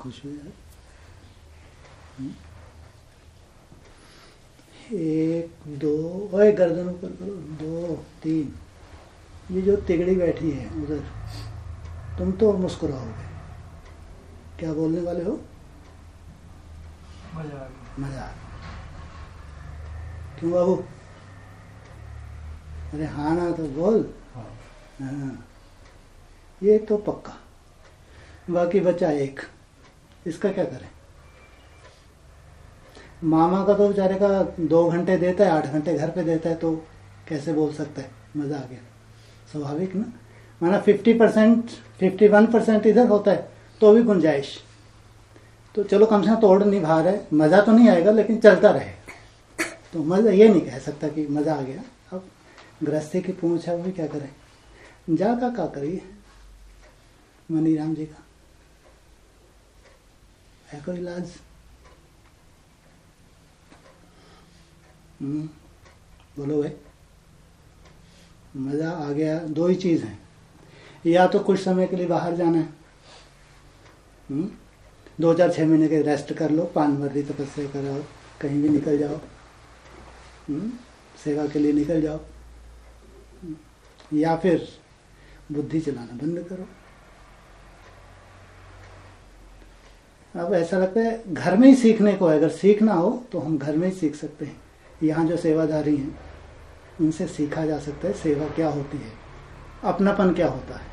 खुश हो यार। 1 2 ओए गर्दन ऊपर करो, 2 3। ये जो तिगड़ी बैठी है उधर, तुम तो मुस्कुराओगे। क्या बोलने वाले हो? मजा आ गया। मजा। क्यों बाबू? अरे हाँ ना तो बोल। हाँ, ये तो पक्का। बाकी बचा एक, इसका क्या करें? मामा का तो बेचारे का 2 घंटे देता है, 8 घंटे घर पे देता है, तो कैसे बोल सकता है मजा आ गया? स्वाभाविक ना। माना 50% 51% इधर होता है तो भी गुंजाइश। तो चलो कम से कम तोड़ नहीं भा रहे, मजा तो नहीं आएगा लेकिन चलता रहे। तो मजा ये नहीं कह सकता कि मजा आ गया। अब गृहस्थी की पूंछ है, वो भी क्या करें? जा का करिए मनीराम जी का है कोई इलाज? बोलो भाई। मजा आ गया। 2 ही चीज है, या तो कुछ समय के लिए बाहर जाना है, 2-4-6 महीने के रेस्ट कर लो, पानवर्दी तपस्या कराओ, कहीं भी निकल जाओ, सेवा के लिए निकल जाओ, या फिर बुद्धि चलाना बंद करो। अब ऐसा लगता है घर में ही सीखने को है। अगर सीखना हो तो हम घर में ही सीख सकते हैं। यहाँ जो सेवाधारी हैं उनसे सीखा जा सकता है सेवा क्या होती है, अपनापन क्या होता है।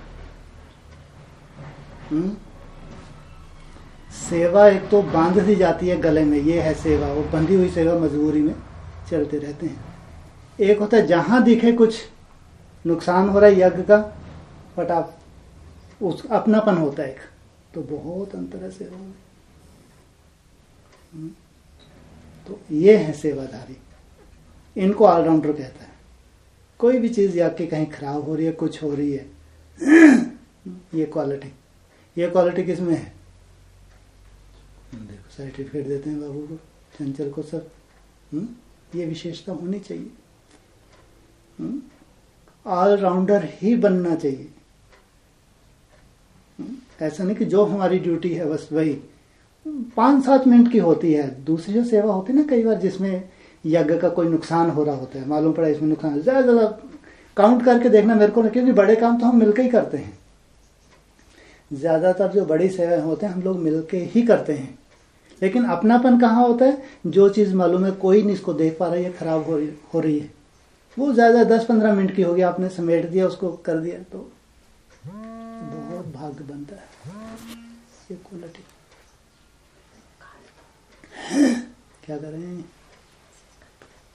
सेवा एक तो बांध दी जाती है गले में, ये है सेवा। वो बंधी हुई सेवा मजबूरी में चलते रहते हैं। एक होता है जहां दिखे कुछ नुकसान हो रहा है यज्ञ का, फटाफ उस अपनापन होता है एक। तो बहुत अंतर है सेवा में। तो ये है सेवाधारी, इनको ऑलराउंडर कहता है। कोई भी चीज या कि कहीं खराब हो रही है, कुछ हो रही है, ये क्वालिटी किसमें है? देखो सर्टिफिकेट देते हैं बाबू को, चंचल को, सब। ये विशेषता होनी चाहिए। ऑलराउंडर ही बनना चाहिए। ऐसा नहीं कि जो हमारी ड्यूटी है बस वही 5-7 मिनट की होती है। दूसरी जो सेवा होती है ना कई बार, जिसमें यज्ञ का कोई नुकसान हो रहा होता है, मालूम पड़ा इसमें नुकसान, ज्यादा काउंट करके देखना मेरे को, क्योंकि बड़े काम तो हम मिलकर ही करते हैं। ज्यादातर जो बड़ी सेवाएं होते हैं हम लोग मिलके ही करते हैं। लेकिन अपनापन कहाँ होता है? जो चीज मालूम है कोई नहीं इसको देख पा रहा है, खराब हो रही है, वो ज्यादा 10-15 मिनट की होगी, आपने समेट दिया, उसको कर दिया, तो बहुत भाग्य बनता है। ये क्वालिटी क्या करें?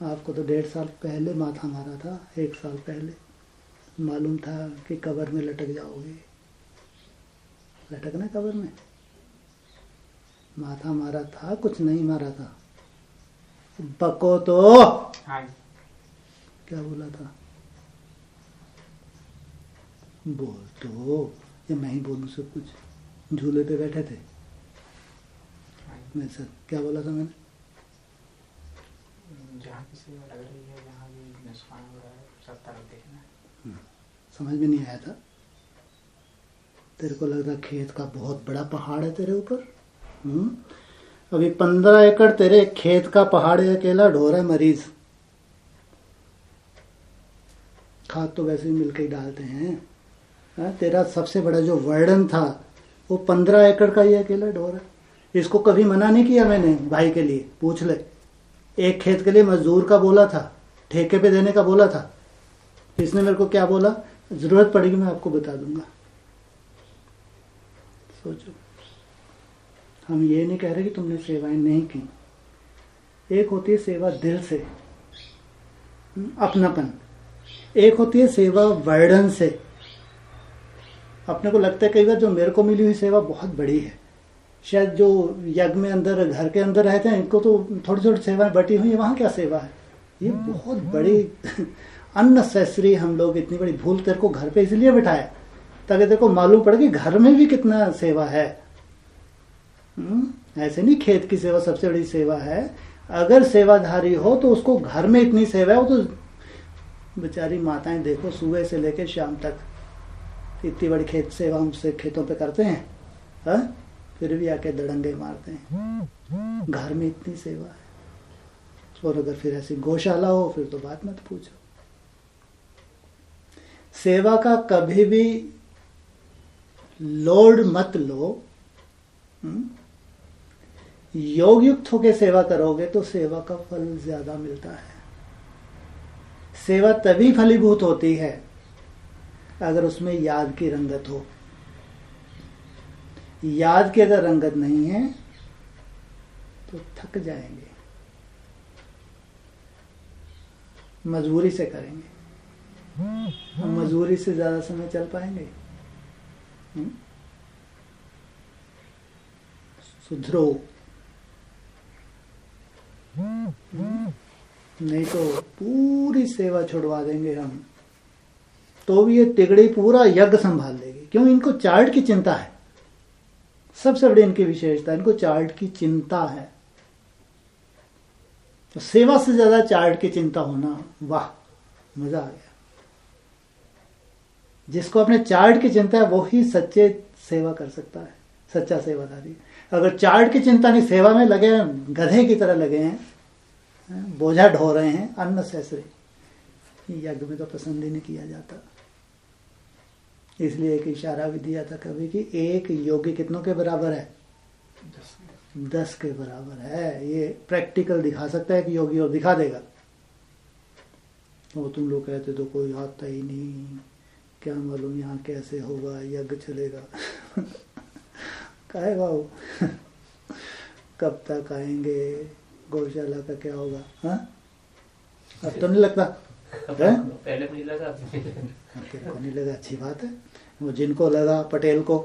आपको तो 1.5 साल पहले माथा मारा था, 1 साल पहले मालूम था कि कब्र में लटक जाओगे। लटकना कब्र में, माथा मारा था, कुछ नहीं मारा था। बको तो क्या बोला था? बोल तो, या मैं ही बोलूं सब कुछ? झूले पे बैठे थे मैं सर, क्या बोला था मैंने? जहाँ किसी को लग रही है, जहाँ भी नुकसान हो रहा है, सब तरफ देखना। समझ में नहीं आया था? तेरे को लग रहा खेत का बहुत बड़ा पहाड़ है तेरे ऊपर? अभी 15 एकड़ तेरे खेत का पहाड़ है, अकेला ढो रहा है मरीज। खाद तो वैसे ही मिलकर ही डालते हैं। तेरा सबसे बड़ा जो वर्डन था वो 15 एकड़ का ही अकेला ढो रहा है। इसको कभी मना नहीं किया मैंने भाई के लिए, पूछ ले। एक खेत के लिए मजदूर का बोला था, ठेके पे देने का बोला था। इसने मेरे को क्या बोला? जरूरत पड़ेगी मैं आपको बता दूंगा। सोचो, हम ये नहीं कह रहे कि तुमने सेवाएं नहीं की। एक होती है सेवा दिल से, अपनापन। एक होती है सेवा वर्डन से। अपने को लगता है कई बार जो मेरे को मिली हुई सेवा बहुत बड़ी है, शायद जो यज्ञ में अंदर, घर के अंदर रहते हैं, इनको तो थोड़ी थोड़ी सेवाएं बटी हुई है, वहां क्या सेवा है? ये बहुत बड़ी अननेसेसरी, हम लोग इतनी बड़ी भूल तेरे को घर पे इसलिए बिठाया ताकि तेरे को मालूम पड़े कि घर में भी कितना सेवा है। ऐसे नहीं खेत की सेवा सबसे बड़ी सेवा है। अगर सेवाधारी हो तो उसको घर में इतनी सेवा है। वो तो बेचारी माताएं देखो, सुबह से लेकर शाम तक इतनी बड़ी खेत सेवा हमसे खेतों पे करते हैं। फिर भी आके दड़ंगे मारते हैं। घर में इतनी सेवा है, और अगर फिर ऐसी गौशाला हो फिर तो बात मत पूछो। सेवा का कभी भी लोड मत लो। योग युक्त होकर सेवा करोगे तो सेवा का फल ज्यादा मिलता है। सेवा तभी फलीभूत होती है अगर उसमें याद की रंगत हो। याद की अगर रंगत नहीं है तो थक जाएंगे, मजबूरी से करेंगे। हम मजबूरी से ज्यादा समय चल पाएंगे? सुधरो, नहीं तो पूरी सेवा छुड़वा देंगे हम। तो भी ये तिगड़ी पूरा यज्ञ संभाल लेगी। क्यों? इनको चार्ट की चिंता है। सबसे बड़ी इनकी विशेषता, इनको चार्ट की चिंता है। तो सेवा से ज्यादा चार्ट की चिंता होना, वाह, मजा आ गया। जिसको अपने चार्ट की चिंता है वो ही सच्चे सेवा कर सकता है, सच्चा सेवादारी। अगर चार्ट की चिंता नहीं, सेवा में लगे गधे की तरह लगे हैं, बोझा ढो रहे हैं अननेसेसरी, यज्ञ में तो पसंद ही नहीं किया जाता। इसलिए एक इशारा भी दिया था कभी कि एक योगी कितनों के बराबर है? 10 के बराबर है। ये प्रैक्टिकल दिखा सकता है कि योगी, और दिखा देगा। वो तुम लोग कहते तो कोई आता ही नहीं, क्या मालूम यहाँ कैसे होगा, यज्ञ चलेगा। काहे बाबू, कब तक आएंगे, गौशाला का क्या होगा? हाँ, अब तो नहीं लगता? पहले मुझे लगा, तेरे को नहीं लगा, अच्छी बात है। वो जिनको लगा, पटेल को,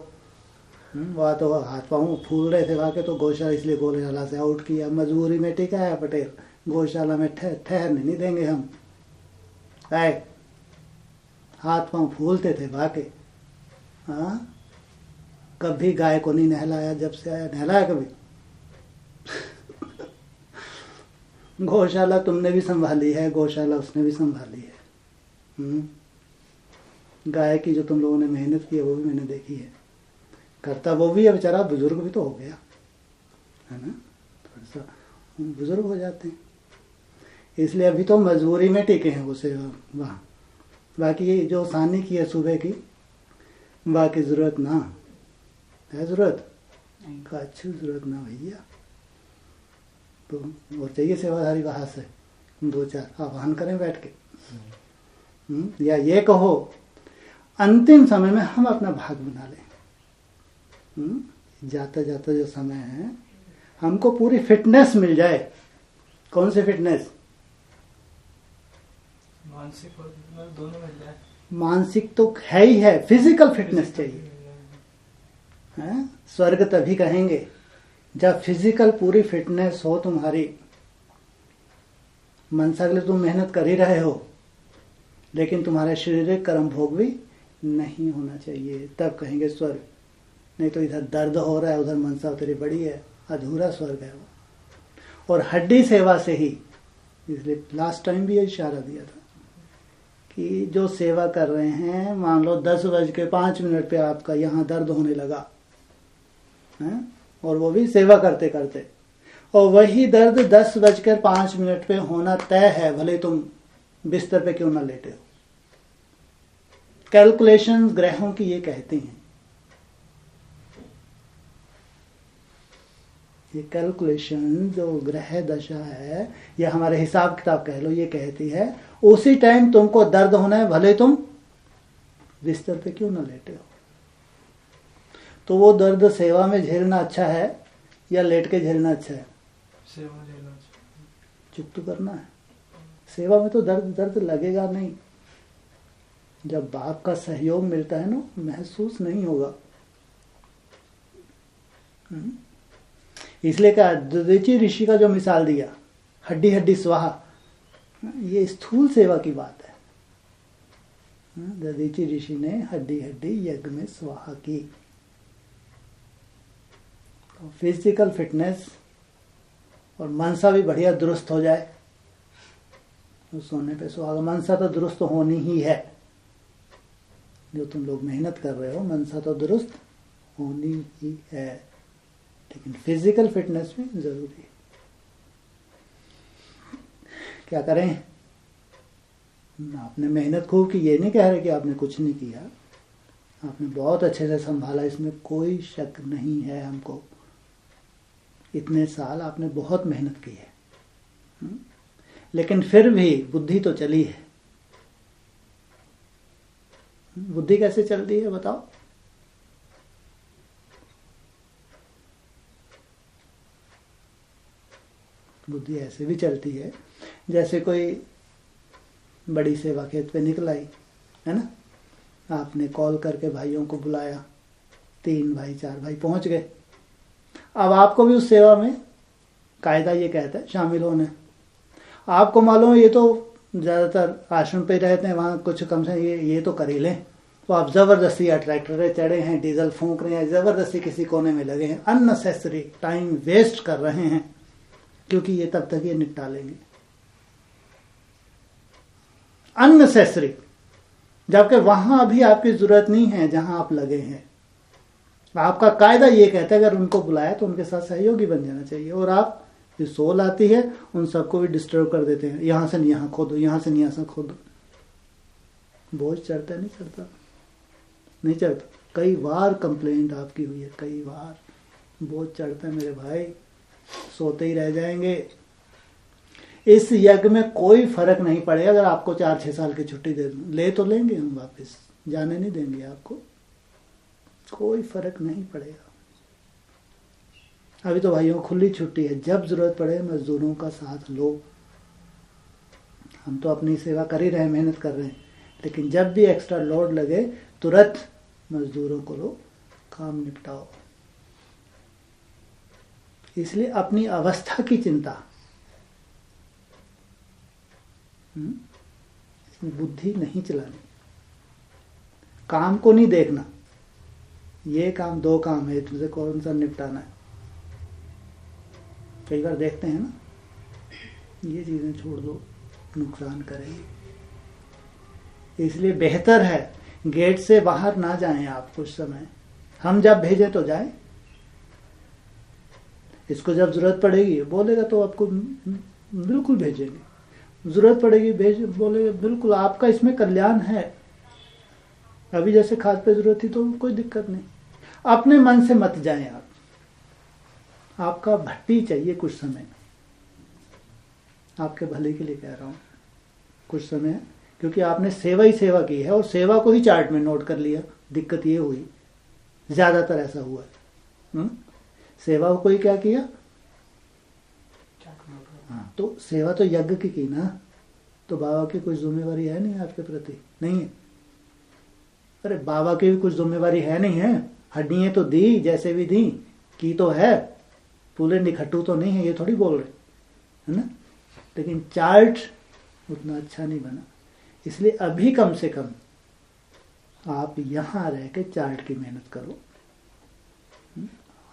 वहाँ तो हाथ पाँव फूल रहे थे वहाँ के, तो गौशाला इसलिए गौशाला से आउट किया। मजबूरी में टिका है पटेल, गौशाला में ठहरने नहीं देंगे हम। आए हाथ पाँव फूलते थे वहाँ के। हाँ, कभी गाय को नहीं नहलाया, जब से आया नहलाया कभी? गौशाला तुमने भी संभाली है, गौशाला उसने भी संभाली है। गाय की जो तुम लोगों ने मेहनत की है वो भी मैंने देखी है। करता वो भी है बेचारा, बुजुर्ग भी तो हो गया है ना, थोड़ा सा बुजुर्ग हो जाते हैं। इसलिए अभी तो मजबूरी में टिके हैं उसे वहाँ। बाकी जो सानी की है सुबह की, बाकी जरूरत ना है, जरूरत का अच्छी जरूरत ना भैया। तो और चाहिए सेवाधारी बाहर से 2-4 आह्वान करें बैठ के। या ये कहो अंतिम समय में हम अपना भाग बना लें। जाता जाता जो समय है हमको पूरी फिटनेस मिल जाए। कौन सी फिटनेस? मानसिक और दोनों मिल जाए। मानसिक तो है ही है, फिजिकल फिटनेस चाहिए। स्वर्ग तभी कहेंगे जब फिजिकल पूरी फिटनेस हो तुम्हारी। मनसा के लिए तुम मेहनत कर ही रहे हो, लेकिन तुम्हारा शारीरिक कर्म भोग भी नहीं होना चाहिए, तब कहेंगे स्वर्ग। नहीं तो इधर दर्द हो रहा है, उधर मनसा तेरी बड़ी है, अधूरा स्वर्ग है वो। और हड्डी सेवा से ही, इसलिए लास्ट टाइम भी ये इशारा दिया था कि जो सेवा कर रहे हैं, मान लो 10:05 पे आपका यहाँ दर्द होने लगा है, और वो भी सेवा करते करते, और वही दर्द 10:05 पे होना तय है, भले तुम बिस्तर पे क्यों ना लेटे हो। कैलकुलेशन ग्रहों की ये कहती हैं, ये कैलकुलेशन जो ग्रह दशा है या हमारे हिसाब किताब कह लो, ये कहती है उसी टाइम तुमको दर्द होना है, भले तुम बिस्तर पे क्यों ना लेटे हो। तो वो दर्द सेवा में झेलना अच्छा है या लेट के झेलना अच्छा है? सेवा में झेलना अच्छा। चुप तो करना है। सेवा में तो दर्द लगेगा नहीं। जब बाप का सहयोग मिलता है ना, महसूस नहीं होगा। इसलिए कहा, दधीचि ऋषि का जो मिसाल दिया, हड्डी हड्डी स्वाहा, ये स्थूल सेवा की बात है। दधीचि ऋषि ने हड्डी हड्डी यज्ञ में स्वाहा की। तो फिजिकल फिटनेस और मनसा भी बढ़िया दुरुस्त हो जाए, तो सोने पे सुहागा। मनसा तो दुरुस्त होनी ही है, जो तुम लोग मेहनत कर रहे हो, मनसा तो दुरुस्त होनी ही है। लेकिन फिजिकल फिटनेस भी जरूरी है। क्या करें, आपने मेहनत खूब की, ये नहीं कह रहे कि आपने कुछ नहीं किया, आपने बहुत अच्छे से संभाला, इसमें कोई शक नहीं है हमको। इतने साल आपने बहुत मेहनत की है, लेकिन फिर भी बुद्धि तो चली है। बुद्धि कैसे चलती है बताओ? बुद्धि ऐसे भी चलती है जैसे कोई बड़ी सेवा खेत पे निकल आई है ना, आपने कॉल करके भाइयों को बुलाया, 3 भाई 4 भाई पहुंच गए। अब आपको भी उस सेवा में कायदा ये कहता है शामिल होने। आपको मालूम है ये तो ज़्यादातर आश्रम पे रहते हैं, वहाँ कुछ कम से ये तो कर ही लें, तो आप ज़बरदस्ती या ट्रैक्टर चढ़े हैं, डीजल फूंक रहे हैं, ज़बरदस्ती किसी कोने में लगे हैं, अननेसेसरी टाइम वेस्ट कर रहे हैं, क्योंकि ये तब तक ये निपटा लेंगे। अननेसेसरी, जबकि वहां अभी आपकी जरूरत नहीं है जहां आप लगे हैं। आपका कायदा ये कहता है अगर उनको बुलाया तो उनके साथ सहयोगी बन जाना चाहिए, और आप जो सोल आती है उन सबको भी डिस्टर्ब कर देते हैं, यहां से नहीं यहां खोदो, यहां से नहीं यहां खोदो। बोझ चढ़ता नहीं चढ़ता? नहीं चढ़ता। कई बार कंप्लेंट आपकी हुई है, कई बार बोझ चढ़ता है मेरे भाई, सोते ही रह जाएंगे। इस यज्ञ में कोई फर्क नहीं पड़ेगा अगर आपको 4-6 साल की छुट्टी दे दूं, ले तो लेंगे हम वापस, जाने नहीं देंगे आपको, कोई फर्क नहीं पड़ेगा। अभी तो भाइयों खुली छुट्टी है, जब जरूरत पड़े मजदूरों का साथ लो। हम तो अपनी सेवा कर ही रहे हैं, मेहनत कर रहे हैं, लेकिन जब भी एक्स्ट्रा लोड लगे तुरंत मजदूरों को लो, काम निपटाओ। इसलिए अपनी अवस्था की चिंता, इसमें बुद्धि नहीं चलानी, काम को नहीं देखना, ये काम 2 काम है, तुझे कौन सा निपटाना है। कई बार देखते हैं ना, ये चीजें छोड़ दो, नुकसान करेंगे। इसलिए बेहतर है गेट से बाहर ना जाएं आप कुछ समय, हम जब भेजें तो जाएं। इसको जब जरूरत पड़ेगी बोलेगा तो आपको बिल्कुल भेजेंगे, जरूरत पड़ेगी बोलेगा बिल्कुल, आपका इसमें कल्याण है। अभी जैसे खाद पे जरूरत थी तो कोई दिक्कत नहीं, अपने मन से मत जाएं आप, आपका भट्टी चाहिए कुछ समय, आपके भले के लिए कह रहा हूं कुछ समय, क्योंकि आपने सेवा ही सेवा की है और सेवा को ही चार्ट में नोट कर लिया। दिक्कत ये हुई, ज्यादातर ऐसा हुआ है। सेवा को ही क्या किया, हाँ, तो सेवा तो यज्ञ की ना, तो बाबा की कुछ जिम्मेवारी है नहीं आपके प्रति? नहीं है। अरे बाबा की भी कुछ जिम्मेवारी है नहीं है, हड्डियां तो दी, जैसे भी दी की तो है, पूरे निखट्टू तो नहीं है, ये थोड़ी बोल रहे है ना, लेकिन चार्ट उतना अच्छा नहीं बना। इसलिए अभी कम से कम आप यहां रह के चार्ट की मेहनत करो।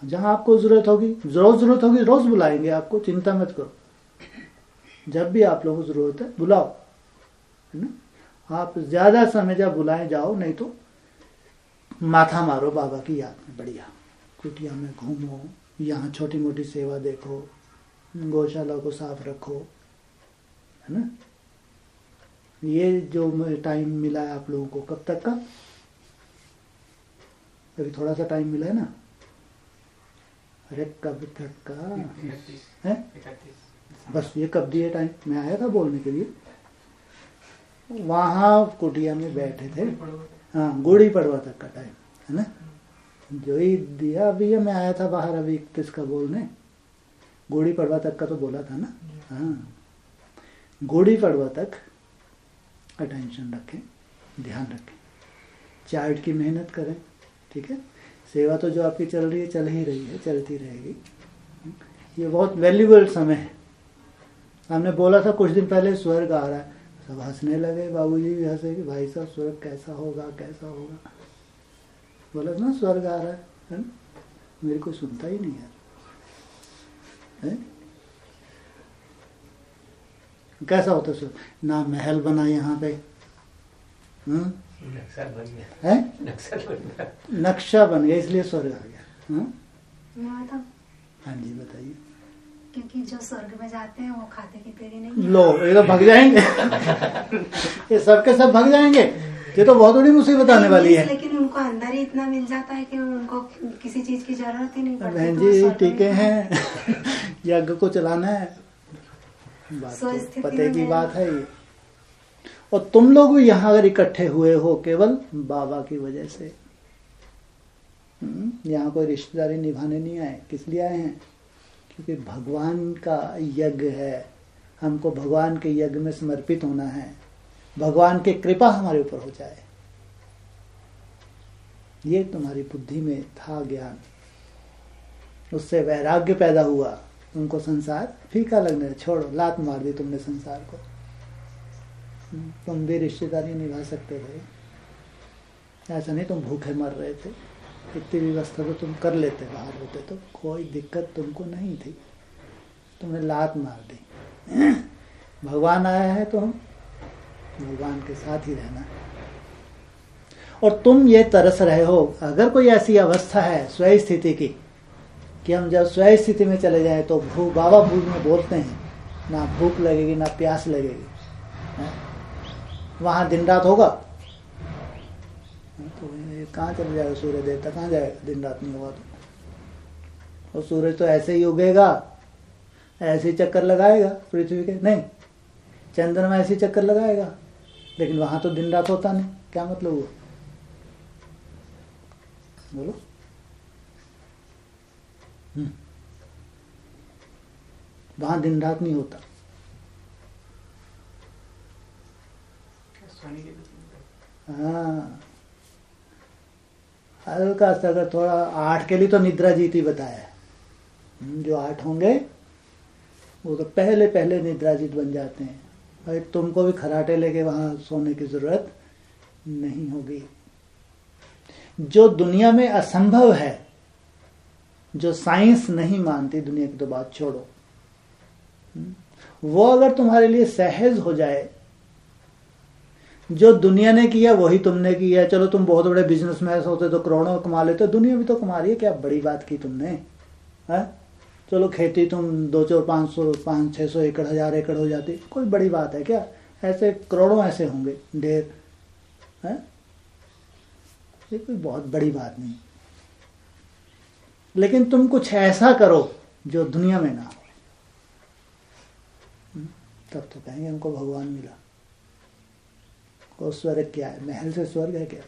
जहां आपको जरूरत होगी, जरूरत होगी रोज बुलाएंगे आपको, चिंता मत करो। जब भी आप लोगों को जरूरत है बुलाओ, है ना। आप ज्यादा समय जब बुलाए जाओ, नहीं तो माथा मारो बाबा की याद में, बढ़िया कुटिया में घूमो, यहाँ छोटी मोटी सेवा देखो, गौशाला को साफ रखो, है ना। ये जो टाइम मिला है आप लोगों को, कब तक का, अभी थोड़ा सा टाइम मिला है ना। अरे कब तक का है, बस ये कब दिए टाइम, मैं आया था बोलने के लिए, वहां कुटिया में बैठे थे, हाँ गुड़ी पड़वा तक का टाइम है ना, जो ही दिया। अभी मैं आया था बाहर अभी 31 का बोलने, गुड़ी पड़वा तक का तो बोला था ना। हाँ, गुड़ी पड़वा तक अटेंशन रखें, ध्यान रखें, चार्ट की मेहनत करें, ठीक है। सेवा तो जो आपकी चल रही है, चल ही रही है, चलती रहेगी। ये बहुत वैल्यूबल समय है। हमने बोला था कुछ दिन पहले स्वर्ग आ रहा है, सब हंसने लगे, बाबूजी भी हंसे कि भाई साहब स्वर्ग कैसा होगा कैसा होगा। बोला ना स्वर्ग आ रहा है ना, मेरे को सुनता ही नहीं है? कैसा होता स्वर्ग, ना महल बना यहाँ पे, नक्शा बन गया, इसलिए स्वर्ग आ गया। हाँ जी बताइए। क्योंकि जो स्वर्ग में जाते हैं वो खाते पीते भी नहीं। लो ये तो भाग जाएंगे ये सबके सब भाग जाएंगे, ये तो बहुत बड़ी मुसीबत आने वाली है। लेकिन उनको अंदर ही इतना मिल जाता है कि उनको किसी चीज की जरूरत ही नहीं पड़ती। बहन जी टीके हैं यज्ञ को चलाना है, बात तो पते की बात है ये। और तुम लोग भी यहाँ अगर इकट्ठे हुए हो केवल बाबा की वजह से, यहाँ कोई रिश्तेदारी निभाने नहीं आए। किस लिए आए हैं? क्योंकि भगवान का यज्ञ है, हमको भगवान के यज्ञ में समर्पित होना है, भगवान की कृपा हमारे ऊपर हो जाए। ये तुम्हारी बुद्धि में था ज्ञान, उससे वैराग्य पैदा हुआ, तुमको संसार फीका लगने, छोड़ो, लात मार दी तुमने संसार को। तुम भी रिश्तेदारी निभा सकते थे, ऐसा नहीं तुम भूखे मर रहे थे, इतनी व्यवस्था तो तुम कर लेते, बाहर होते तो कोई दिक्कत तुमको नहीं थी, तुमने लात मार दी। भगवान आया है तो हम भगवान के साथ ही रहना है। और तुम ये तरस रहे हो, अगर कोई ऐसी अवस्था है स्वयं स्थिति की कि हम जब स्वयं स्थिति में चले जाएं तो बाबा भूख में बोलते हैं, ना भूख लगेगी ना प्यास लगेगी, वहां दिन रात होगा तो कहाँ चले जाएगा सूर्य देवता, कहाँ जाएगा दिन रात नहीं होगा तो। और सूरज तो ऐसे ही उगेगा, ऐसे ही चक्कर लगाएगा पृथ्वी के, नहीं चंद्रमा ऐसे ही चक्कर लगाएगा, लेकिन वहां तो दिन रात होता नहीं। क्या मतलब हुआ बोलो? वहां दिन रात नहीं होता। हाँ हल्का सा अगर थोड़ा 8 के लिए तो निद्रा जीती बताया है, जो 8 होंगे वो तो पहले पहले निद्राजीत बन जाते हैं। और तुमको भी खराटे लेके वहां सोने की जरूरत नहीं होगी। जो दुनिया में असंभव है, जो साइंस नहीं मानती, दुनिया की तो बात छोड़ो, वो अगर तुम्हारे लिए सहज हो जाए, जो दुनिया ने किया वही तुमने किया। चलो तुम बहुत बड़े बिजनेसमैन होते तो करोड़ों कमा लेते, दुनिया भी तो कमा रही है, क्या बड़ी बात की तुमने है? चलो खेती तुम 200 500 500-600 एकड़ 1000 एकड़ हो जाती, कोई बड़ी बात है क्या? ऐसे करोड़ों ऐसे होंगे ढेर है, ये कोई बहुत बड़ी बात नहीं। लेकिन तुम कुछ ऐसा करो जो दुनिया में ना हो, तब तो कहेंगे हमको भगवान मिला। और स्वर्ग क्या है? महल से स्वर्ग है क्या?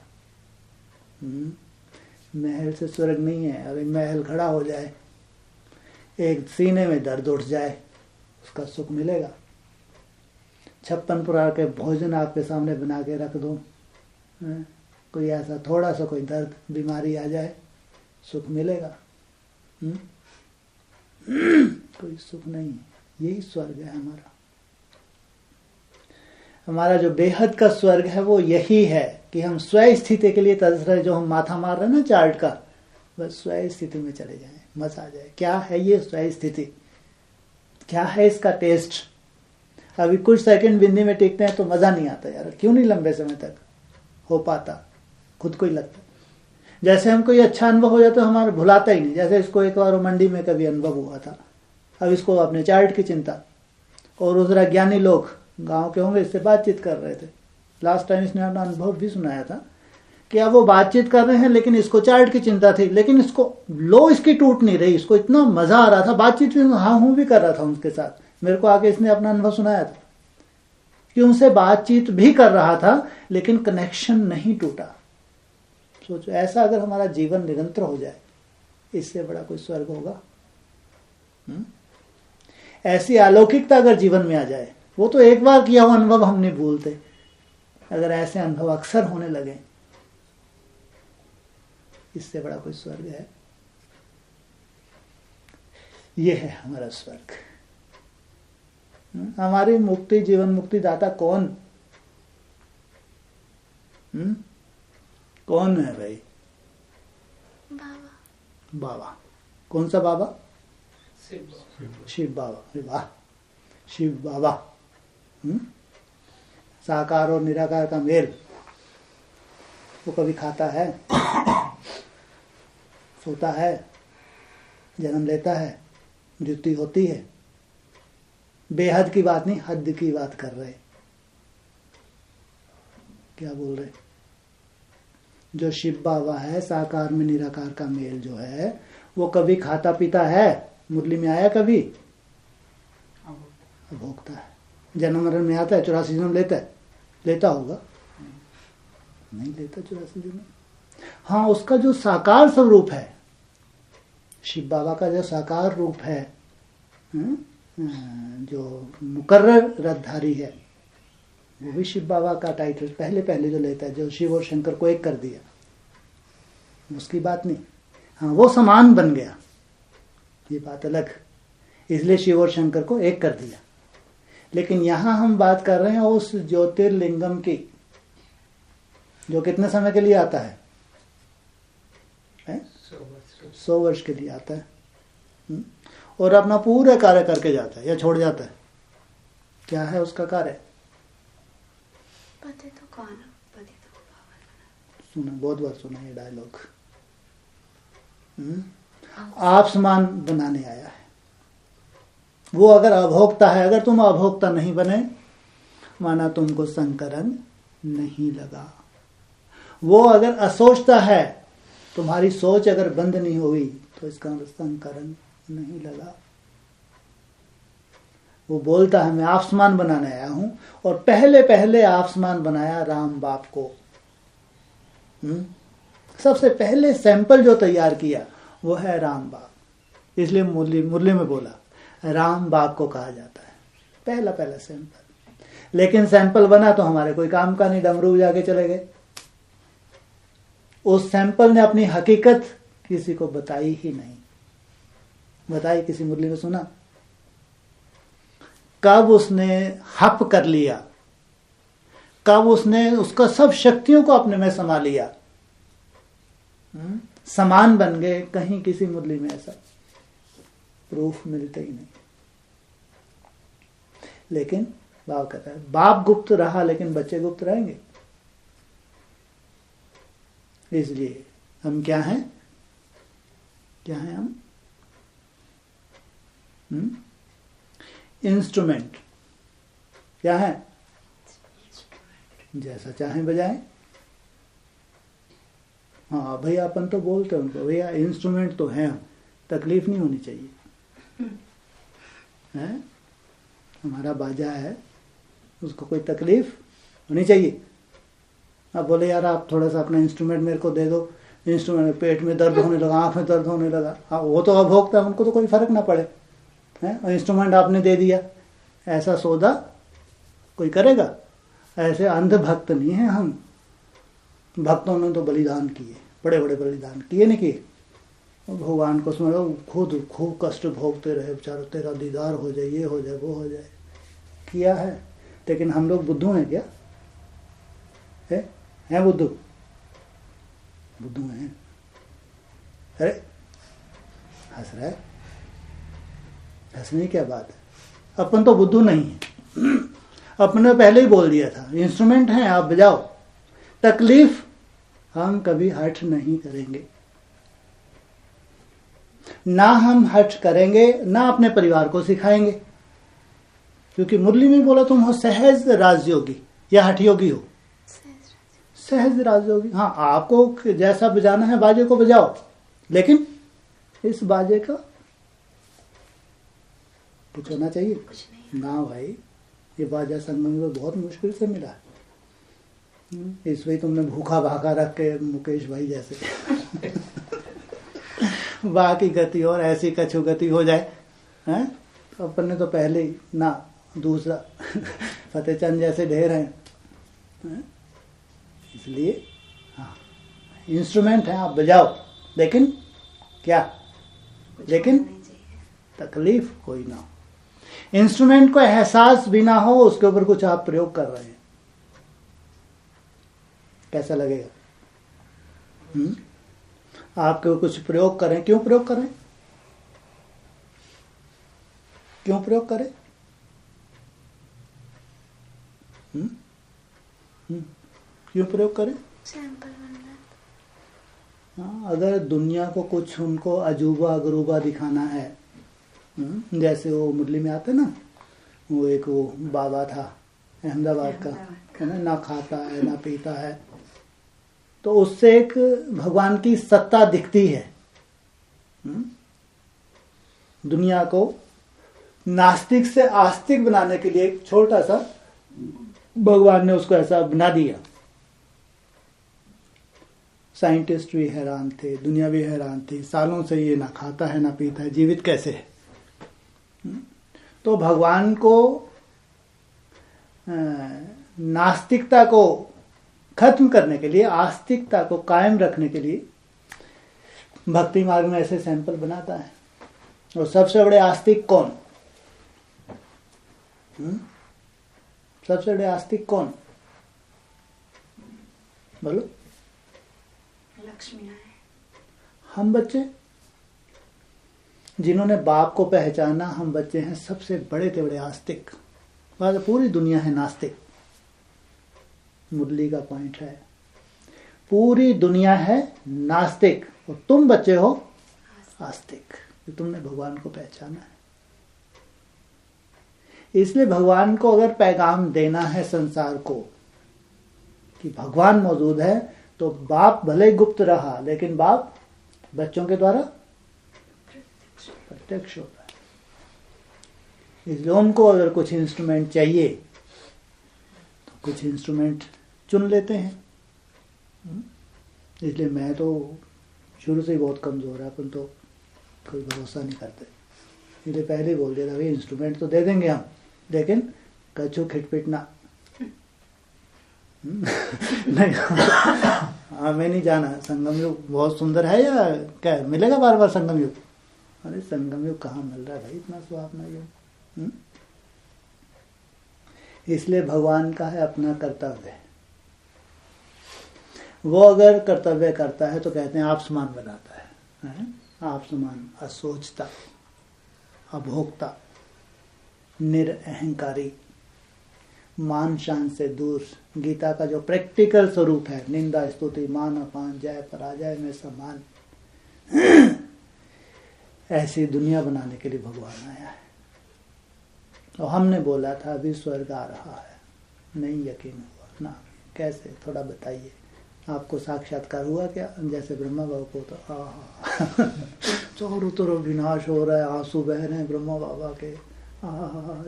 महल से स्वर्ग नहीं है। अभी महल खड़ा हो जाए, एक सीने में दर्द उठ जाए, उसका सुख मिलेगा। 56 प्रकार के भोजन आपके सामने बना के रख दो, कोई ऐसा थोड़ा सा कोई दर्द बीमारी आ जाए, सुख मिलेगा? कोई सुख नहीं। यही स्वर्ग है हमारा। हमारा जो बेहद का स्वर्ग है वो यही है कि हम स्वयं स्थिति के लिए तरस रहे, जो हम माथा मार रहे हैं ना चार्ट का, बस स्वयं स्थिति में चले जाएं, मजा आ जाए। क्या है ये स्वयं स्थिति? क्या है इसका टेस्ट? अभी कुछ सेकंड बिंदी में टिकते हैं तो मजा नहीं आता यार, क्यों नहीं लंबे समय तक हो पाता, खुद को ही लगता। जैसे हम कोई अच्छा अनुभव हो जाता है हमारा भुलाता ही नहीं। जैसे इसको एक बार मंडी में कभी अनुभव हुआ था, अब इसको अपने चार्ट की चिंता, और दूसरा ज्ञानी लोग गांव के होंगे, इससे बातचीत कर रहे थे। लास्ट टाइम इसने अपना अनुभव भी सुनाया था कि अब वो बातचीत कर रहे हैं लेकिन इसको चार्ट की चिंता थी, लेकिन इसको लो इसकी टूट नहीं रही, इसको इतना मजा आ रहा था, बातचीत भी हाँ हूं भी कर रहा था उनके साथ। मेरे को आके इसने अपना अनुभव सुनाया था कि उनसे बातचीत भी कर रहा था लेकिन कनेक्शन नहीं टूटा। सोचो ऐसा अगर हमारा जीवन निरंतर हो जाए, इससे बड़ा कोई स्वर्ग होगा? ऐसी अलौकिकता अगर जीवन में आ जाए, वो तो एक बार किया हुआ अनुभव हम नहीं भूलते, अगर ऐसे अनुभव अक्सर होने लगे, इससे बड़ा कोई स्वर्ग है? ये है हमारा स्वर्ग। हमारी मुक्ति, जीवन मुक्ति दाता कौन? कौन है भाई? बाबा। बाबा कौन सा बाबा? शिव बाबा। वाह, शिव बाबा। साकार और निराकार का मेल। वो कभी खाता है, सोता है, जन्म लेता है, द्युति होती है। बेहद की बात नहीं, हद की बात कर रहे। क्या बोल रहे? जो शिव बाबा है, साकार में निराकार का मेल जो है, वो कभी खाता पीता है? मुरली में आया कभी? भोगता है। जन्म मरण में आता है? 84 जन्म लेता है? लेता होगा? नहीं लेता 84 जन्म। हाँ, उसका जो साकार स्वरूप है, शिव बाबा का जो साकार रूप है, जो मुकर्रर रथधारी है, वो भी शिव बाबा का टाइटल पहले पहले जो लेता है, जो शिव और शंकर को एक कर दिया, उसकी बात नहीं। हाँ, वो समान बन गया, ये बात अलग, इसलिए शिव और शंकर को एक कर दिया। लेकिन यहां हम बात कर रहे हैं उस ज्योतिर्लिंगम की, जो कितने समय के लिए आता है? 100 वर्ष के लिए आता है, और अपना पूरा कार्य करके जाता है या छोड़ जाता है। क्या है उसका कार्य? सुना, बहुत बार सुना ये डायलॉग। आप समान बनाने आया है वो। अगर अभोक्ता है, अगर तुम अभोक्ता नहीं बने, माना तुमको संकरण नहीं लगा। वो अगर असोचता है, तुम्हारी सोच अगर बंद नहीं हुई, तो इसका संकरण नहीं लगा। वो बोलता है मैं आपसमान बनाने आया हूं, और पहले पहले आपसमान बनाया राम बाप को। सबसे पहले सैंपल जो तैयार किया वो है राम बाप। इसलिए मुरली में बोला राम बाप को कहा जाता है, पहला पहला सैंपल। लेकिन सैंपल बना तो हमारे कोई काम का नहीं, डमरू जाके चले गए। उस सैंपल ने अपनी हकीकत किसी को बताई ही नहीं। बताई किसी मुरली में सुना? कब उसने हप कर लिया, कब उसने उसका सब शक्तियों को अपने में समा लिया, समान बन गए, कहीं किसी मुरली में ऐसा प्रूफ मिलते ही नहीं। लेकिन बाप कहता है बाप गुप्त रहा, लेकिन बच्चे गुप्त रहेंगे। इसलिए हम क्या हैं? क्या हैं हम? इंस्ट्रूमेंट। क्या है? जैसा चाहें बजाएं। हाँ भैया, अपन तो बोलते हैं उनको, भैया इंस्ट्रूमेंट तो हैं, तकलीफ नहीं होनी चाहिए। है? हमारा बाजा है, उसको कोई तकलीफ होनी चाहिए। अब बोले यार आप थोड़ा सा अपना इंस्ट्रूमेंट मेरे को दे दो, इंस्ट्रूमेंट में पेट में दर्द होने लगा, आंख में दर्द होने लगा। हाँ, वो तो अभोक्ता है, उनको तो कोई फर्क ना पड़े है, और इंस्ट्रूमेंट आपने दे दिया। ऐसा सौदा कोई करेगा? ऐसे अंध भक्त नहीं है हम। भक्तों ने तो बलिदान किए, बड़े बड़े बलिदान किए नहीं किए। भगवान को समझो, खुद खूब कष्ट भोगते रहे बेचारो, तेरा दीदार हो जाए, ये हो जाए, वो हो जाए, किया है। लेकिन हम लोग बुद्धू हैं क्या? हैं बुद्धू? बुद्धू हैं? अरे हंस रहा है, हंसने की क्या बात है? अपन तो बुद्धू नहीं है। अपन ने पहले ही बोल दिया था इंस्ट्रूमेंट हैं, आप बजाओ। तकलीफ हम कभी हट नहीं करेंगे, ना हम हट करेंगे, ना अपने परिवार को सिखाएंगे। क्योंकि मुरली में बोला तुम हो सहज राजयोगी या हठ योगी हो। सहज राजयोगी। हाँ, आपको जैसा बजाना है बाजे को बजाओ, लेकिन इस बाजे का कुछ होना चाहिए? कुछ नहीं। ना भाई, ये बाजा संगम में बहुत मुश्किल से मिला। इस वही तुमने भूखा भागा रख के मुकेश भाई जैसे बाकी गति और ऐसी कछु गति हो जाए हैं, तो अपन ने तो पहले ही ना। दूसरा फतेहचंद जैसे ढेर हैं, इसलिए हाँ इंस्ट्रूमेंट है, आप बजाओ, लेकिन क्या? लेकिन तकलीफ कोई ना हो। इंस्ट्रूमेंट को एहसास भी ना हो, उसके ऊपर कुछ आप प्रयोग कर रहे हैं, कैसा लगेगा? आपके कुछ प्रयोग करें, क्यों प्रयोग करें? क्यों प्रयोग करें? क्यों प्रयोग करें? सैंपल बनना। हाँ, अगर दुनिया को कुछ उनको अजूबा गरूबा दिखाना है, जैसे वो मुरली में आते ना, वो एक वो बाबा था अहमदाबाद का, है ना खाता है ना पीता है, तो उससे एक भगवान की सत्ता दिखती है। दुनिया को नास्तिक से आस्तिक बनाने के लिए एक छोटा सा भगवान ने उसको ऐसा बना दिया। साइंटिस्ट भी हैरान थे, दुनिया भी हैरान थी, सालों से ये ना खाता है ना पीता है, जीवित कैसे है। तो भगवान को नास्तिकता को खत्म करने के लिए, आस्तिकता को कायम रखने के लिए भक्ति मार्ग में ऐसे सैंपल बनाता है। और सबसे बड़े आस्तिक कौन? सबसे बड़े आस्तिक कौन? बोलो। लक्ष्मी है। हम बच्चे, जिन्होंने बाप को पहचाना, हम बच्चे हैं सबसे बड़े से बड़े आस्तिक। पूरी दुनिया है नास्तिक। मुरली का पॉइंट है, पूरी दुनिया है नास्तिक और तुम बच्चे हो आस्तिक, तुमने भगवान को पहचाना है। इसलिए भगवान को अगर पैगाम देना है संसार को कि भगवान मौजूद है, तो बाप भले गुप्त रहा, लेकिन बाप बच्चों के द्वारा प्रत्यक्ष होता है। इसलिए उनको अगर कुछ इंस्ट्रूमेंट चाहिए तो कुछ इंस्ट्रूमेंट चुन लेते हैं। इसलिए मैं तो शुरू से ही बहुत कमजोर है, अपन तो कोई भरोसा नहीं करते। इसलिए पहले ही बोल दिया था भाई इंस्ट्रूमेंट तो दे देंगे हम, लेकिन कछु खिटपिट ना। नहीं, हमें नहीं जाना। संगम युग बहुत सुंदर है या क्या मिलेगा बार बार संगम युग? अरे संगम युग कहाँ मिल रहा है भाई, इतना सुहावना युग। इसलिए भगवान का है अपना कर्तव्य। वो अगर कर्तव्य करता है तो कहते हैं आप समान बनाता है? आप समान, असोचता, अभोक्ता, निरअहंकारी, मान शान से दूर। गीता का जो प्रैक्टिकल स्वरूप है, निंदा स्तुति मान अपान जय पराजय में समान, ऐसी दुनिया बनाने के लिए भगवान आया है। और हमने बोला था अभी स्वर्ग आ रहा है, नहीं यकीन हुआ ना? कैसे, थोड़ा बताइए। आपको साक्षात्कार हुआ क्या? जैसे ब्रह्मा बाबा को तो चारों तरफ विनाश हो रहा है, आंसू बह रहे हैं ब्रह्मा बाबा के।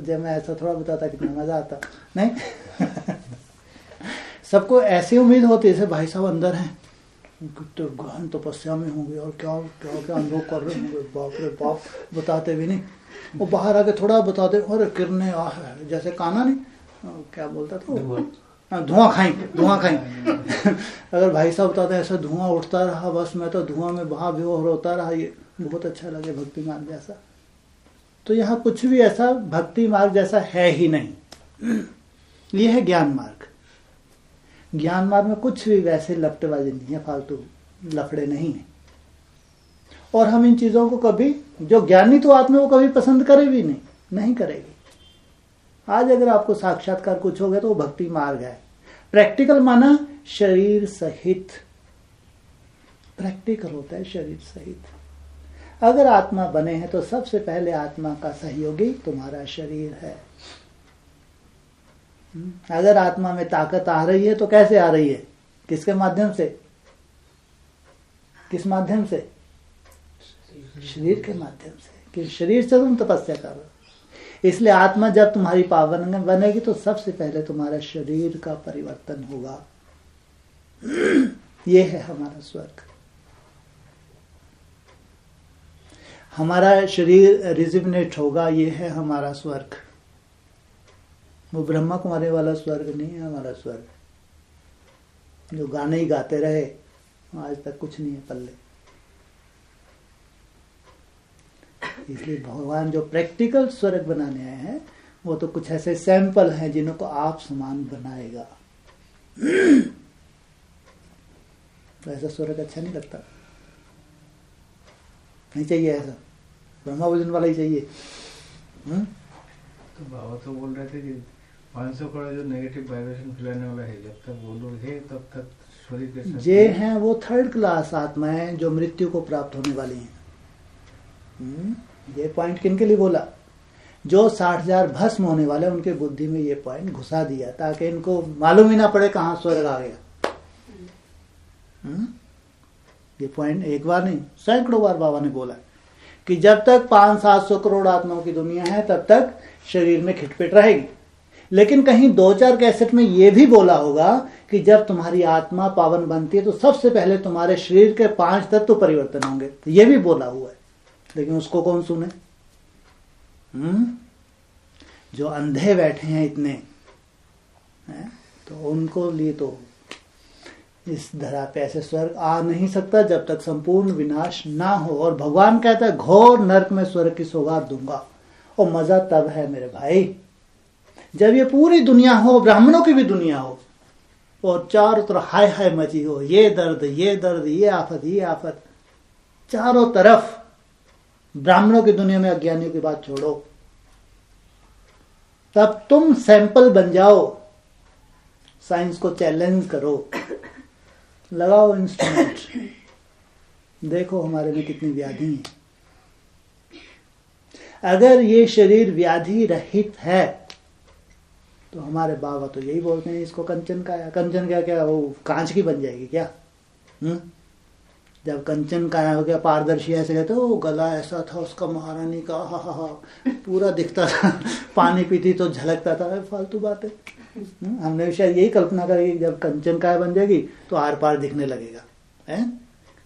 जब मैं ऐसा थोड़ा बताता कितना मजा आता, नहीं? सबको ऐसी उम्मीद होती है जैसे भाई साहब अंदर हैं, कितने गहन तपस्या में होंगे और क्या क्या क्या अनुभव कर रहे होंगे, बाप रे बाप, बताते भी नहीं। वो बाहर आके थोड़ा बताते, और किरणें जैसे काना नहीं क्या बोलता था, धुआं खाई धुआं खाई। अगर भाई साहब बताते ऐसा धुआं उठता रहा, बस मैं तो धुआं में बहा बेहोश होता रहा, ये बहुत अच्छा लगे भक्ति मार्ग जैसा। तो यहाँ कुछ भी ऐसा भक्ति मार्ग जैसा है ही नहीं। ये है ज्ञान मार्ग। ज्ञान मार्ग में कुछ भी वैसे लपटेबाजी नहीं है, फालतू लफड़े नहीं है। और हम इन चीजों को कभी, जो ज्ञानी तो आत्मा वो कभी पसंद करे भी नहीं करेगी। आज अगर आपको साक्षात्कार कुछ हो गया तो वो भक्ति मार्ग है। प्रैक्टिकल माना शरीर सहित, प्रैक्टिकल होता है शरीर सहित। अगर आत्मा बने हैं तो सबसे पहले आत्मा का सहयोगी तुम्हारा शरीर है। अगर आत्मा में ताकत आ रही है तो कैसे आ रही है? किसके माध्यम से? किस माध्यम से? शरीर के माध्यम से। कि शरीर से तुम तपस्या कर रहे हो। इसलिए आत्मा जब तुम्हारी पावन बनेगी तो सबसे पहले तुम्हारा शरीर का परिवर्तन होगा। ये है हमारा स्वर्ग। हमारा शरीर रिजिवनेट होगा, ये है हमारा स्वर्ग। वो ब्रह्मा कुमारी वाला स्वर्ग नहीं है हमारा स्वर्ग, जो गाने ही गाते रहे आज तक कुछ नहीं है पल्ले। इसलिए भगवान जो प्रैक्टिकल स्वर्ग बनाने आए हैं वो तो कुछ ऐसे सैंपल हैं जिन्हों को आप समान बनाएगा। तो ऐसा स्वर्ग अच्छा नहीं लगता, नहीं चाहिए ऐसा, ब्रह्मा भोजन वाला ही चाहिए। तो बाबा तो बोल रहे थे कि 500 करोड़ जो नेगेटिव वाइब्रेशन फैलाने वाला है, जब तक वो लोग है तब तक शरीर के साथ ये हैं वो थर्ड क्लास आत्माएं जो मृत्यु को प्राप्त होने वाली हैं। ये पॉइंट किनके लिए बोला? जो 60,000 भस्म होने वाले उनके बुद्धि में ये पॉइंट घुसा दिया ताकि इनको मालूम ही ना पड़े कहां स्वर्ग आ गया। ये पॉइंट एक बार नहीं सैकड़ों बार बाबा ने बोला कि जब तक 500-700 करोड़ आत्माओं की दुनिया है तब तक शरीर में खिटपिट रहेगी। लेकिन कहीं 2-4 कैसेट में यह भी बोला होगा कि जब तुम्हारी आत्मा पावन बनती है तो सबसे पहले तुम्हारे शरीर के 5 तत्व परिवर्तन होंगे। तो यह भी बोला हुआ है, लेकिन उसको कौन सुने? जो अंधे बैठे हैं इतने तो उनको लिए तो इस धरा पे ऐसे स्वर्ग आ नहीं सकता जब तक संपूर्ण विनाश ना हो। और भगवान कहता है घोर नरक में स्वर्ग की सौगात दूंगा। और मजा तब है मेरे भाई जब ये पूरी दुनिया हो, ब्राह्मणों की भी दुनिया हो, और चारों तरफ हाय हाय मची हो, ये दर्द ये दर्द, ये आफत ये आफत, चारों तरफ। ब्राह्मणों की दुनिया में अज्ञानियों की बात छोड़ो, तब तुम सैंपल बन जाओ, साइंस को चैलेंज करो, लगाओ इंस्ट्रूमेंट, देखो हमारे में कितनी व्याधि है। अगर ये शरीर व्याधि रहित है तो हमारे बाबा तो यही बोलते हैं इसको कंचन काया। कंचन क्या क्या वो कांच की बन जाएगी क्या? जब कंचन काया हो गया पारदर्शी, ऐसे कहते हो गला ऐसा था उसका महारानी का, हा हा हा, पूरा दिखता था, पानी पीती तो झलकता था। फालतू बात है। हमने शायद यही कल्पना करी जब कंचन काया बन जाएगी तो आर पार दिखने लगेगा।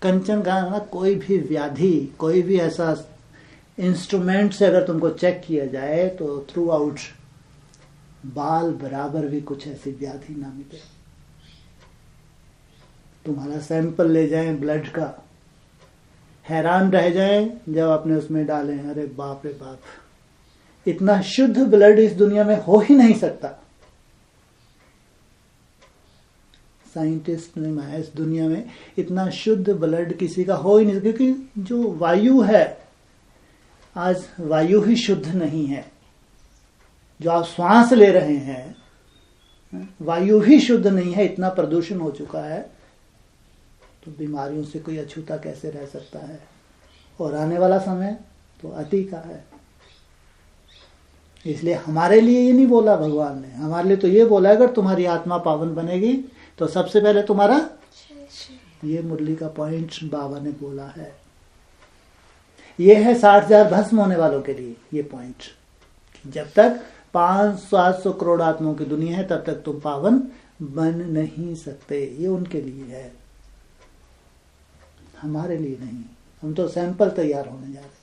कंचन काया ना कोई भी व्याधि, कोई भी ऐसा इंस्ट्रूमेंट से अगर तुमको चेक किया जाए तो थ्रू आउट बाल बराबर भी कुछ ऐसी व्याधि ना मिले। तुम्हारा सैंपल ले जाएं ब्लड का, हैरान रह जाएं जब आपने उसमें डालें, अरे बाप रे बाप, इतना शुद्ध ब्लड इस दुनिया में हो ही नहीं सकता। साइंटिस्ट ने माया इस दुनिया में इतना शुद्ध ब्लड किसी का हो ही नहीं, क्योंकि जो वायु है आज वायु ही शुद्ध नहीं है। जो आप श्वास ले रहे हैं वायु ही शुद्ध नहीं है, इतना प्रदूषण हो चुका है। तो बीमारियों से कोई अछूता कैसे रह सकता है? और आने वाला समय तो अति का है। इसलिए हमारे लिए ये नहीं बोला भगवान ने, हमारे लिए तो ये बोला अगर तुम्हारी आत्मा पावन बनेगी तो सबसे पहले तुम्हारा, ये मुरली का पॉइंट बाबा ने बोला है। ये है 60,000 भस्म होने वालों के लिए ये पॉइंट। जब तक 500-700 करोड़ आत्माओं की दुनिया है तब तक तुम पावन बन नहीं सकते। ये उनके लिए है, हमारे लिए नहीं। हम तो सैंपल तैयार होने जा रहे हैं।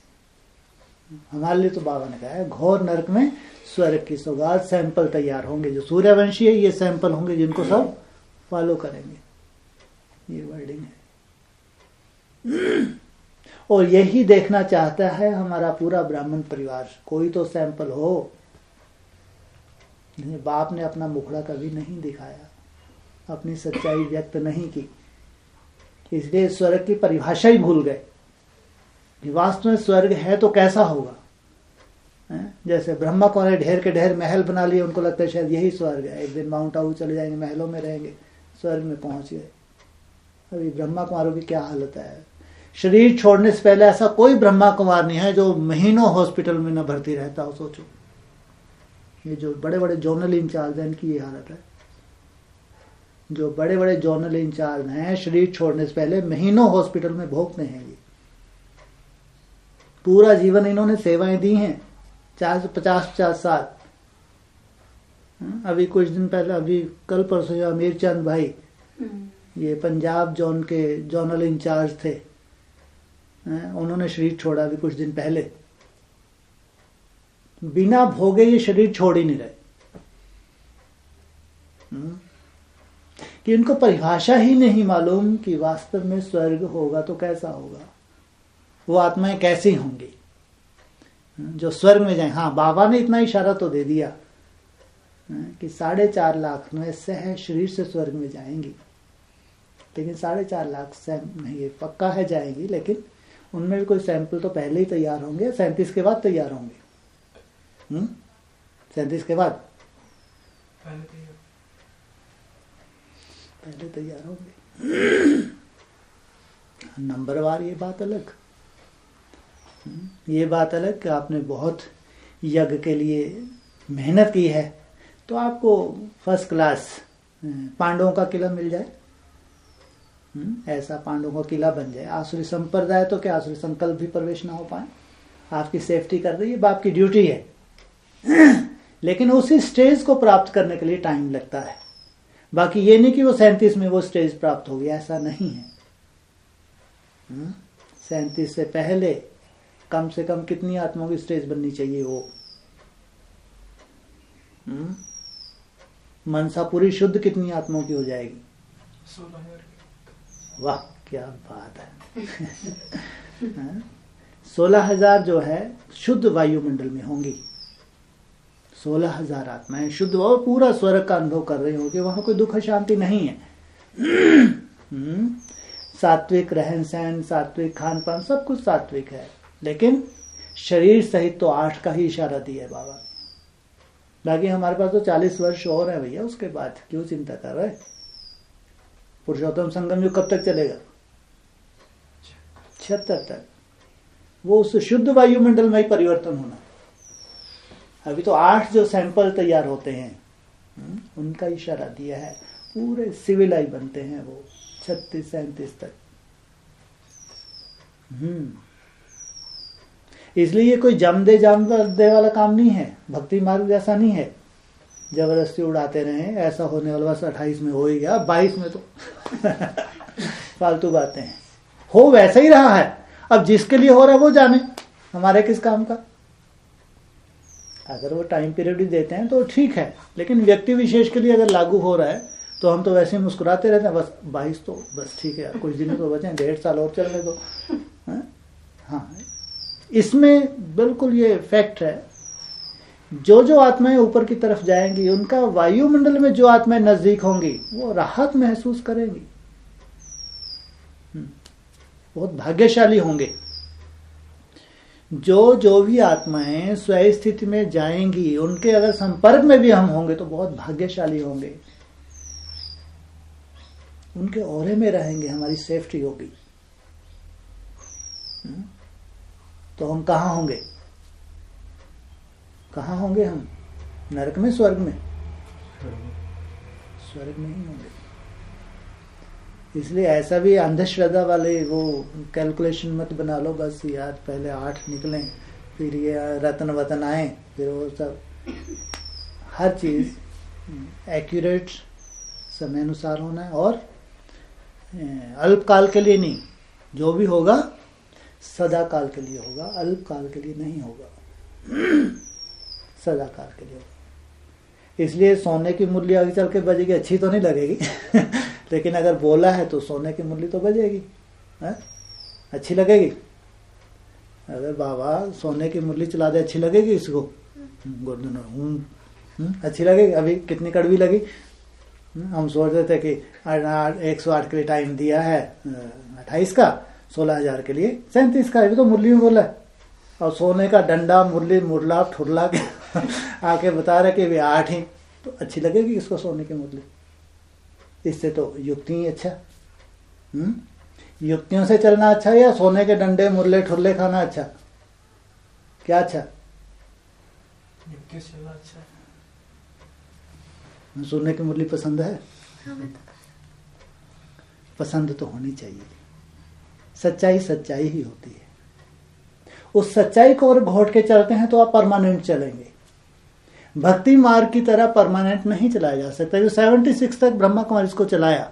हमारे लिए तो बाबा ने कहा है घोर नरक में स्वर्ग की सौगात, सैंपल तैयार होंगे। जो सूर्यवंशी है ये सैंपल होंगे जिनको सब फॉलो करेंगे। ये वर्डिंग है। और यही देखना चाहता है हमारा पूरा ब्राह्मण परिवार। कोई तो सैंपल हो। बाप ने अपना मुखड़ा कभी नहीं दिखाया, अपनी सच्चाई व्यक्त नहीं की, इसलिए स्वर्ग की परिभाषा ही भूल गए। वास्तव में स्वर्ग है तो कैसा होगा? जैसे ब्रह्मा को ने ढेर के ढेर महल बना लिए, उनको लगता है शायद यही स्वर्ग है। एक दिन माउंट आबू चले जाएंगे, महलों में रहेंगे, स्वर्ग में पहुंच गए। अभी ब्रह्मा कुमारों की क्या हालत है? शरीर छोड़ने से पहले ऐसा कोई ब्रह्मा कुमार नहीं है जो महीनों हॉस्पिटल में न भर्ती रहता हो। सोचो, ये जो बड़े बड़े जोनल इंचार्ज हैं इनकी ये हालत है। जो बड़े बड़े जोनल इंचार्ज हैं शरीर छोड़ने से पहले महीनों हॉस्पिटल में भोगते हैं। ये पूरा जीवन इन्होंने सेवाएं दी हैं, 50-50 साल। अभी कुछ दिन पहले, अभी कल परसों अमीर चंद भाई, ये पंजाब जोन के जोनल इंचार्ज थे, उन्होंने शरीर छोड़ा अभी कुछ दिन पहले। बिना भोगे ये शरीर छोड़ ही नहीं रहे कि इनको परिभाषा ही नहीं मालूम कि वास्तव में स्वर्ग होगा तो कैसा होगा, वो आत्माएं कैसी होंगी जो स्वर्ग में जाए। हाँ, बाबा ने इतना इशारा तो दे दिया कि 4.5 लाख में सह शरीर से स्वर्ग में जाएंगी, लेकिन 4.5 लाख से नहीं, ये पक्का है जाएंगी, लेकिन उनमें भी कोई सैंपल तो पहले ही तैयार होंगे। 37 के बाद तैयार होंगे। 37 के बाद पहले तैयार होंगे। नंबरवार ये बात अलग। ये बात अलग कि आपने बहुत यज्ञ के लिए मेहनत की है तो आपको फर्स्ट क्लास पांडवों का किला मिल जाए, ऐसा पांडवों का किला बन जाए। आसुरी संप्रदाय तो क्या, आसुरी संकल्प भी प्रवेश ना हो पाए। आपकी सेफ्टी कर रही है, बाप की ड्यूटी है। लेकिन उसी स्टेज को प्राप्त करने के लिए टाइम लगता है। बाकी ये नहीं कि वो 37 में वो स्टेज प्राप्त हो गया, ऐसा नहीं है। 37 से पहले कम से कम कितनी आत्माओं की स्टेज बननी चाहिए वो? मनसा पूरी शुद्ध कितनी आत्माओं की हो जाएगी? 16,000। वाह क्या बात है। 16,000 जो है शुद्ध वायुमंडल में होंगी। 16,000 आत्माएं शुद्ध और पूरा स्वर्ग का अनुभव कर रही होगी। वहां कोई दुख शांति नहीं है। सात्विक रहन सहन, सात्विक खान पान, सब कुछ सात्विक है। लेकिन शरीर सहित तो 8 का ही इशारा दिया है बाबा। बाकी हमारे पास तो 40 वर्ष और है भैया, उसके बाद क्यों चिंता कर रहे? पुरुषोत्तम संगम युग कब तक चलेगा? 76 तक। वो उस शुद्ध वायुमंडल में ही परिवर्तन होना। अभी तो 8 जो सैंपल तैयार होते हैं उनका इशारा दिया है। पूरे सिविलाई बनते हैं वो 36-37 तक। इसलिए ये कोई जम दे वाला काम नहीं है। भक्ति मार्ग जैसा नहीं है जबरदस्ती उड़ाते रहे, ऐसा होने वाला बस 28 में हो ही गया, 22 में तो फालतू बातें हैं। हो वैसा ही रहा है। अब जिसके लिए हो रहा है वो जाने, हमारे किस काम का। अगर वो टाइम पीरियड ही देते हैं तो ठीक है, लेकिन व्यक्ति विशेष के लिए अगर लागू हो रहा है तो हम तो वैसे ही मुस्कुराते रहते हैं। बस 22 तो बस ठीक है, कुछ दिन तो बचे, 1.5 साल और चलने दो। हाँ, इसमें बिल्कुल ये फैक्ट है। जो आत्माएं ऊपर की तरफ जाएंगी उनका वायुमंडल में जो आत्माएं नजदीक होंगी वो राहत महसूस करेंगी, बहुत भाग्यशाली होंगे। जो भी आत्माएं स्वयं स्थिति में जाएंगी उनके अगर संपर्क में भी हम होंगे तो बहुत भाग्यशाली होंगे। उनके औरे में रहेंगे, हमारी सेफ्टी होगी। तो हम कहाँ होंगे? कहाँ होंगे हम? नरक में, स्वर्ग में? स्वर्ग में ही होंगे। इसलिए ऐसा भी अंधश्रद्धा वाले वो कैलकुलेशन मत बना लो बस यार पहले 8 निकलें फिर ये रत्न वतन आए, फिर वो सब। हर चीज एक्यूरेट समय अनुसार होना है और अल्पकाल के लिए नहीं। जो भी होगा सदा काल के लिए होगा, अल्प काल के लिए नहीं होगा, सदा काल के लिए होगा। इसलिए सोने की मुरली आगे चल के बजेगी, अच्छी तो नहीं लगेगी लेकिन अगर बोला है तो सोने की मुरली तो बजेगी, अच्छी लगेगी। अगर बाबा सोने की मुरली चला दे अच्छी लगेगी इसको? अच्छी लगेगी? अभी कितनी कड़वी लगी। हम सोच रहे थे कि 108 के लिए टाइम दिया है 28 का, 16,000 के लिए 37 का, अभी तो मुरली में बोला है। और सोने का डंडा मुरली मुरला ठुरला के आके बता रहे कि 8 ही, तो अच्छी लगेगी इसको सोने की मुरली? इससे तो युक्ति ही अच्छा। युक्तियों से चलना अच्छा या सोने के डंडे मुरले ठुरले खाना अच्छा? क्या अच्छा? युक्ति से चलना अच्छा है। सोने की मुरली पसंद है? पसंद तो होनी चाहिए। सच्चाई सच्चाई ही होती है। उस सच्चाई को अगर घोट के चलते हैं तो आप परमानेंट चलेंगे। भक्ति मार्ग की तरह परमानेंट नहीं चलाया जा सकता। जो 76 तक ब्रह्मा कुमारी इसको चलाया,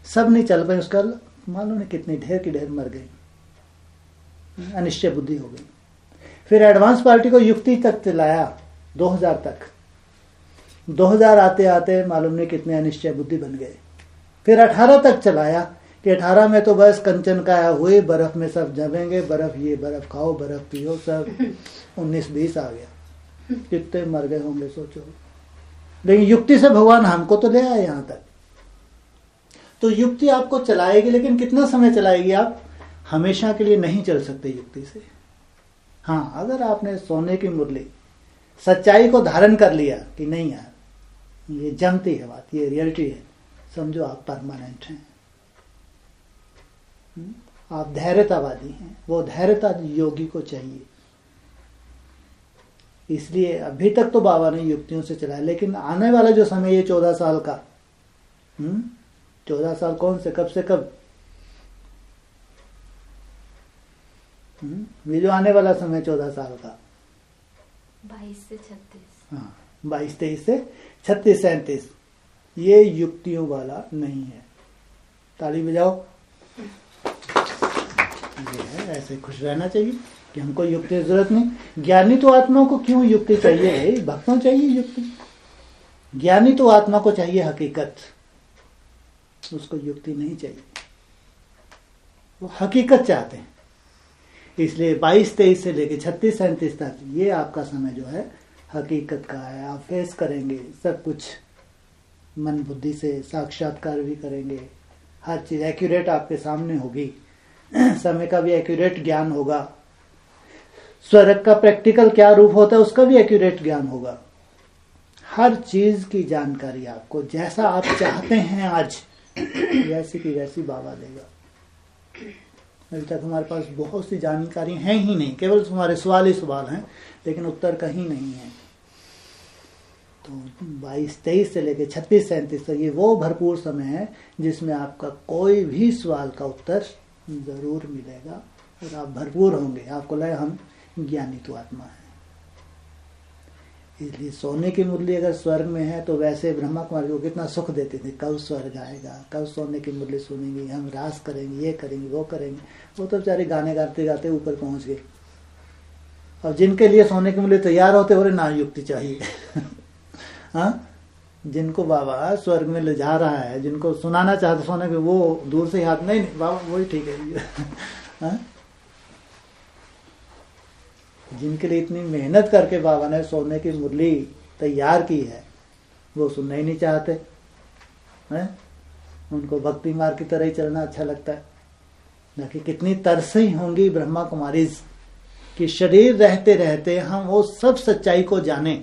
सब नहीं चल पाए। उसका मालूम नहीं कितनी ढेर की ढेर मर गई, अनिश्चय बुद्धि हो गई। फिर एडवांस पार्टी को युक्ति तक चलाया 2000 तक। 2000 आते आते मालूम नहीं कितने अनिश्चय बुद्धि बन गए। फिर 18 तक चलाया कि 18 में तो बस कंचन काया हुए, बर्फ में सब जमेंगे, बर्फ ये बर्फ खाओ, बर्फ पियो, सब 19-20 आ गया। कितने मर गए होंगे सोचो। लेकिन युक्ति से भगवान हमको तो ले आए यहां तक। तो युक्ति आपको चलाएगी, लेकिन कितना समय चलाएगी? आप हमेशा के लिए नहीं चल सकते युक्ति से। हाँ, अगर आपने सोने की मुरली सच्चाई को धारण कर लिया कि नहीं यार ये जमती है बात, ये रियलिटी है, समझो आप परमानेंट हैं। आप धैर्यतावादी हैं, वो धैर्यता योगी को चाहिए। इसलिए अभी तक तो बाबा ने युक्तियों से चलाया, लेकिन आने वाला जो समय ये 14 साल का, 14 साल कौन से कब से कब, ये जो आने वाला समय 14 साल का 22 से 36, हाँ 22, 23 से 36, 37, ये युक्तियों वाला नहीं है। ताली बजाओ। ये है, ऐसे खुश रहना चाहिए कि हमको युक्ति की जरूरत नहीं। ज्ञानी तो आत्मा को क्यों युक्ति चाहिए है? भक्तों चाहिए युक्ति। ज्ञानी तो आत्मा को चाहिए हकीकत, उसको युक्ति नहीं चाहिए, वो हकीकत चाहते हैं। इसलिए 22, 23 से लेकर 36, 37 तक ये आपका समय जो है हकीकत का है। आप फेस करेंगे सब कुछ, मन बुद्धि से साक्षात्कार भी करेंगे, हर चीज एक्यूरेट आपके सामने होगी, समय का भी एक्यूरेट ज्ञान होगा, स्वर्ग का प्रैक्टिकल क्या रूप होता है उसका भी एक्यूरेट ज्ञान होगा। हर चीज की जानकारी आपको जैसा आप चाहते हैं आज वैसी की वैसी बाबा देगा। अभी तक हमारे पास बहुत सी जानकारी है ही नहीं, केवल हमारे सवाल ही सवाल हैं, लेकिन उत्तर कहीं नहीं है। तो 22, 23 से लेकर 36, 37 तक ये वो भरपूर समय है जिसमें आपका कोई भी सवाल का उत्तर जरूर मिलेगा और आप भरपूर होंगे। आपको लगे हम ज्ञानी तो आत्मा है। इसलिए सोने की मुरली अगर स्वर्ग में है तो वैसे ब्रह्मा कुमारी को कितना सुख देते थे, कब स्वर्ग आएगा, कब सोने की मुरली सुनेंगे, हम रास करेंगे, ये करेंगे, वो करेंगे। वो तो बेचारे गाने गाते गाते ऊपर पहुंच गए। और जिनके लिए सोने की मुरली तैयार होते बोले ना युक्ति चाहिए हाँ, जिनको बाबा स्वर्ग में ले जा रहा है, जिनको सुनाना चाहते सोने के, वो दूर से हाथ नहीं बाबा वही ठीक है हाँ? जिनके लिए इतनी मेहनत करके बाबा ने सोने की मुरली तैयार की है वो सुनना ही नहीं चाहते हैं। उनको भक्ति मार्ग की तरह ही चलना अच्छा लगता है। बाकी कितनी तरसे होंगी ब्रह्मा कुमारी कि शरीर रहते रहते हम वो सब सच्चाई को जाने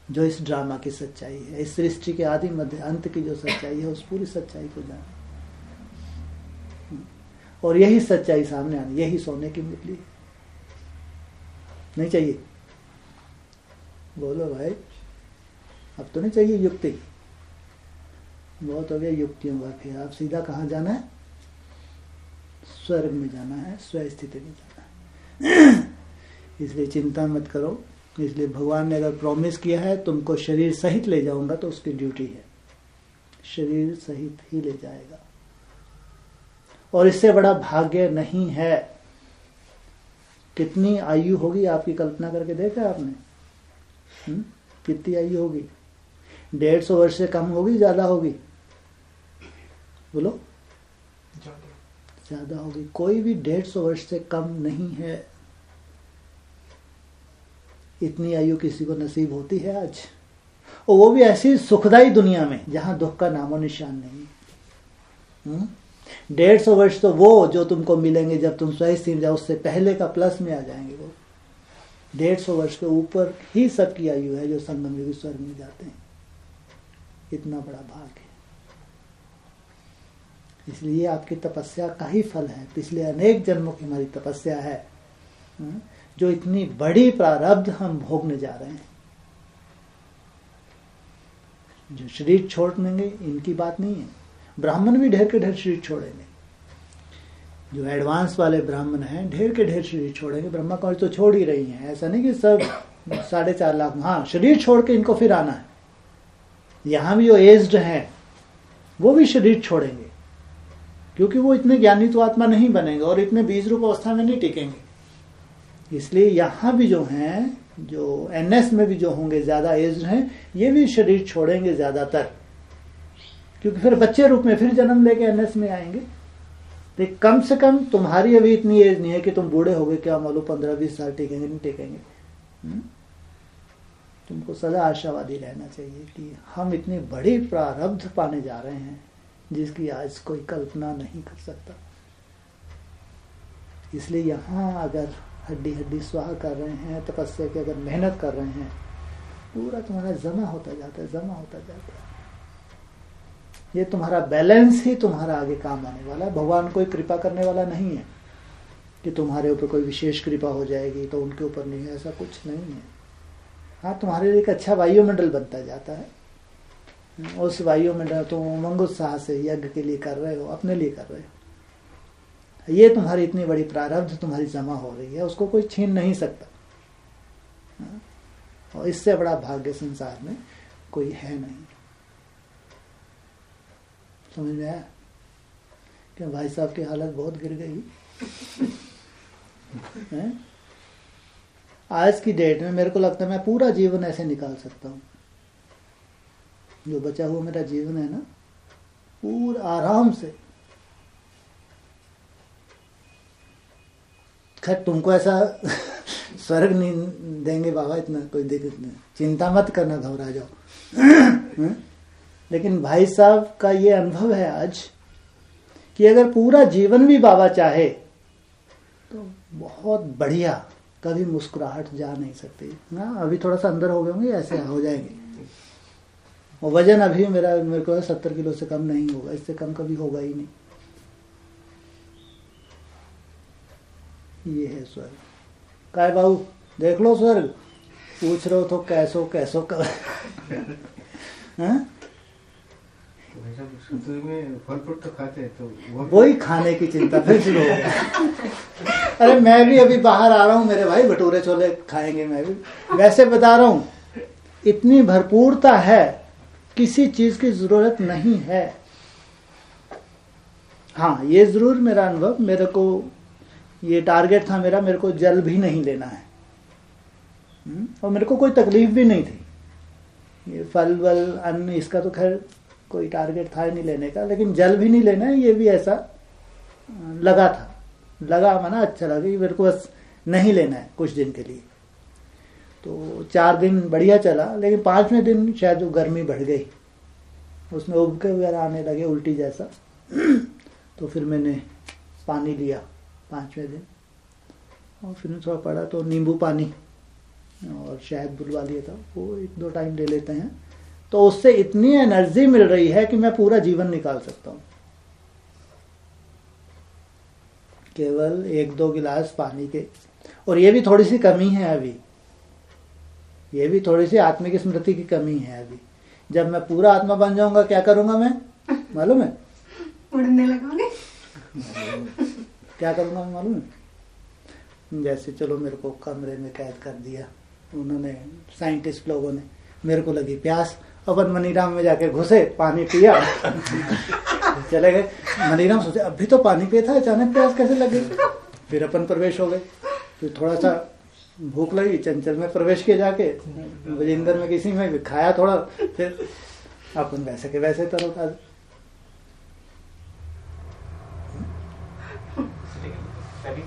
जो इस ड्रामा की सच्चाई है, इस सृष्टि के आदि मध्य अंत की जो सच्चाई है उस पूरी सच्चाई को जाने। और यही सच्चाई सामने आनी, यही सोने की मुरली है। नहीं चाहिए? बोलो भाई, अब तो नहीं चाहिए युक्ति, बहुत हो गया युक्तियों का। फिर आप सीधा कहाँ जाना है? स्वर्ग में जाना है, स्वस्थिति में जाना है। इसलिए चिंता मत करो। इसलिए भगवान ने अगर प्रॉमिस किया है तुमको शरीर सहित ले जाऊंगा तो उसकी ड्यूटी है, शरीर सहित ही ले जाएगा। और इससे बड़ा भाग्य नहीं है। कितनी आयु होगी आपकी कल्पना करके देखा आपने? कितनी आयु होगी? 150 वर्ष से कम होगी, ज्यादा होगी? बोलो। ज्यादा होगी। कोई भी 150 वर्ष से कम नहीं है। इतनी आयु किसी को नसीब होती है आज, और वो भी ऐसी सुखदाई दुनिया में जहां दुख का नामो निशान नहीं। 150 वर्ष तो वो जो तुमको मिलेंगे जब तुम स्वस्थ जाओ, उससे पहले का प्लस में आ जाएंगे। वो 150 वर्ष के ऊपर ही सबकी आयु है जो संगम युग स्वर्ग में जाते हैं। इतना बड़ा भाग है। इसलिए आपकी तपस्या का ही फल है, पिछले अनेक जन्मों की हमारी तपस्या है, जो इतनी बड़ी प्रारब्ध हम भोगने जा रहे हैं। जो शरीर छोड़ देंगे इनकी बात नहीं है, ब्राह्मण भी ढेर के ढेर शरीर छोड़ेंगे। जो एडवांस वाले ब्राह्मण हैं ढेर के ढेर शरीर छोड़ेंगे। ब्रह्मा कुमारी तो छोड़ ही रही हैं, ऐसा नहीं कि सब 4.5 लाख। हाँ, शरीर छोड़ के इनको फिर आना है। यहाँ भी जो एज्ड हैं वो भी शरीर छोड़ेंगे, क्योंकि वो इतने ज्ञानी तो आत्मा नहीं बनेंगे और इतने बीज रूप अवस्था में नहीं टिकेंगे। इसलिए यहाँ भी जो हैं, जो एनएस में भी जो होंगे ज्यादा एज्ड हैं, ये भी शरीर छोड़ेंगे ज्यादातर, क्योंकि फिर बच्चे रूप में फिर जन्म लेके एनएस में आएंगे। तो कम से कम तुम्हारी अभी इतनी एज नहीं है कि तुम बूढ़े हो गए, क्या मालूम 15-20 साल टिकेंगे नहीं टिकेंगे। तुमको सदा आशावादी रहना चाहिए कि हम इतनी बड़ी प्रारब्ध पाने जा रहे हैं जिसकी आज कोई कल्पना नहीं कर सकता। इसलिए यहाँ अगर हड्डी हड्डी स्वाहा कर रहे हैं, तपस्या की अगर मेहनत कर रहे हैं, पूरा तुम्हारा जमा होता जाता है, जमा होता जाता है। ये तुम्हारा बैलेंस ही तुम्हारा आगे काम आने वाला है। भगवान कोई कृपा करने वाला नहीं है कि तुम्हारे ऊपर कोई विशेष कृपा हो जाएगी तो उनके ऊपर नहीं है, ऐसा कुछ नहीं है। हाँ, तुम्हारे लिए एक अच्छा वायुमंडल बनता जाता है। उस वायुमंडल तुम उमंग उत्साह से यज्ञ के लिए कर रहे हो, अपने लिए कर रहे हो। ये तुम्हारी इतनी बड़ी प्रारब्ध तुम्हारी जमा हो रही है, उसको कोई छीन नहीं सकता। और इससे बड़ा भाग्य संसार में कोई है नहीं। समझ में आया कि भाई साहब की हालत बहुत गिर गई है? आज की डेट में मेरे को लगता है मैं पूरा जीवन ऐसे निकाल सकता हूँ। जो बचा हुआ मेरा जीवन है ना, पूरा आराम से। खैर तुमको ऐसा स्वर्ग नहीं देंगे बाबा, इतना कोई दिक्कत नहीं, चिंता मत करना, घबरा जाओ। लेकिन भाई साहब का ये अनुभव है आज कि अगर पूरा जीवन भी बाबा चाहे तो बहुत बढ़िया, कभी मुस्कुराहट जा नहीं सकती ना। अभी थोड़ा सा अंदर हो गए होंगे, ऐसे हो जाएंगे। और वजन अभी मेरे को 70 किलो से कम नहीं होगा, इससे कम कभी होगा ही नहीं। ये है स्वर्ग। काय बाबू देख लो स्वर्ग, पूछ रहे हो तो कैसो कैसो कर में फल फ्रूट तो खाते हैं, तो वही खाने की चिंता फिर शुरू हो गया। अरे मैं भी अभी बाहर आ रहा हूँ मेरे भाई, भटूरे छोले खाएंगे। मैं भी वैसे बता रहा हूँ, इतनी भरपूरता है, किसी चीज की जरूरत नहीं है। हाँ, ये जरूर मेरा अनुभव, मेरे को ये टारगेट था मेरा, मेरे को जल भी नहीं लेना है। और मेरे को कोई तकलीफ भी नहीं थी। ये फल वल अन्न इसका तो खैर कोई टारगेट था ही नहीं लेने का, लेकिन जल भी नहीं लेना है, ये भी ऐसा लगा था। लगा माना अच्छा लगा कि मेरे को बस नहीं लेना है कुछ दिन के लिए। तो 4 दिन बढ़िया चला, लेकिन 5वें दिन शायद वो गर्मी बढ़ गई, उसमें उबके वगैरह आने लगे, उल्टी जैसा। तो फिर मैंने पानी लिया 5वें दिन, और फिर थोड़ा पड़ा तो नींबू पानी और शहद बुलवा लिया था, वो 1-2 टाइम ले लेते हैं। तो उससे इतनी एनर्जी मिल रही है कि मैं पूरा जीवन निकाल सकता हूँ। केवल 1-2 गिलास पानी के। और ये भी थोड़ी सी कमी है अभी, ये भी थोड़ी सी आत्मिक स्मृति की कमी है अभी। जब मैं पूरा आत्मा बन जाऊंगा क्या करूंगा मैं, मालूम है? उड़ने लगोगे। क्या करूंगा मैं मालूम है? जैसे चलो मेरे को कमरे में कैद कर दिया उन्होंने, साइंटिस्ट लोगों ने, मेरे को लगी प्यास, अपन मनीराम में जाके घुसे, पानी पिया, चले गए। मनीराम सोचे अभी तो पानी पिया था, अचानक प्यास कैसे लगी? फिर अपन प्रवेश हो गए। फिर थोड़ा सा भूख लगी, चंचल में प्रवेश किया जाके, विजेंद्र में किसी में भी खाया थोड़ा, फिर अपन वैसे के वैसे तरोताजा।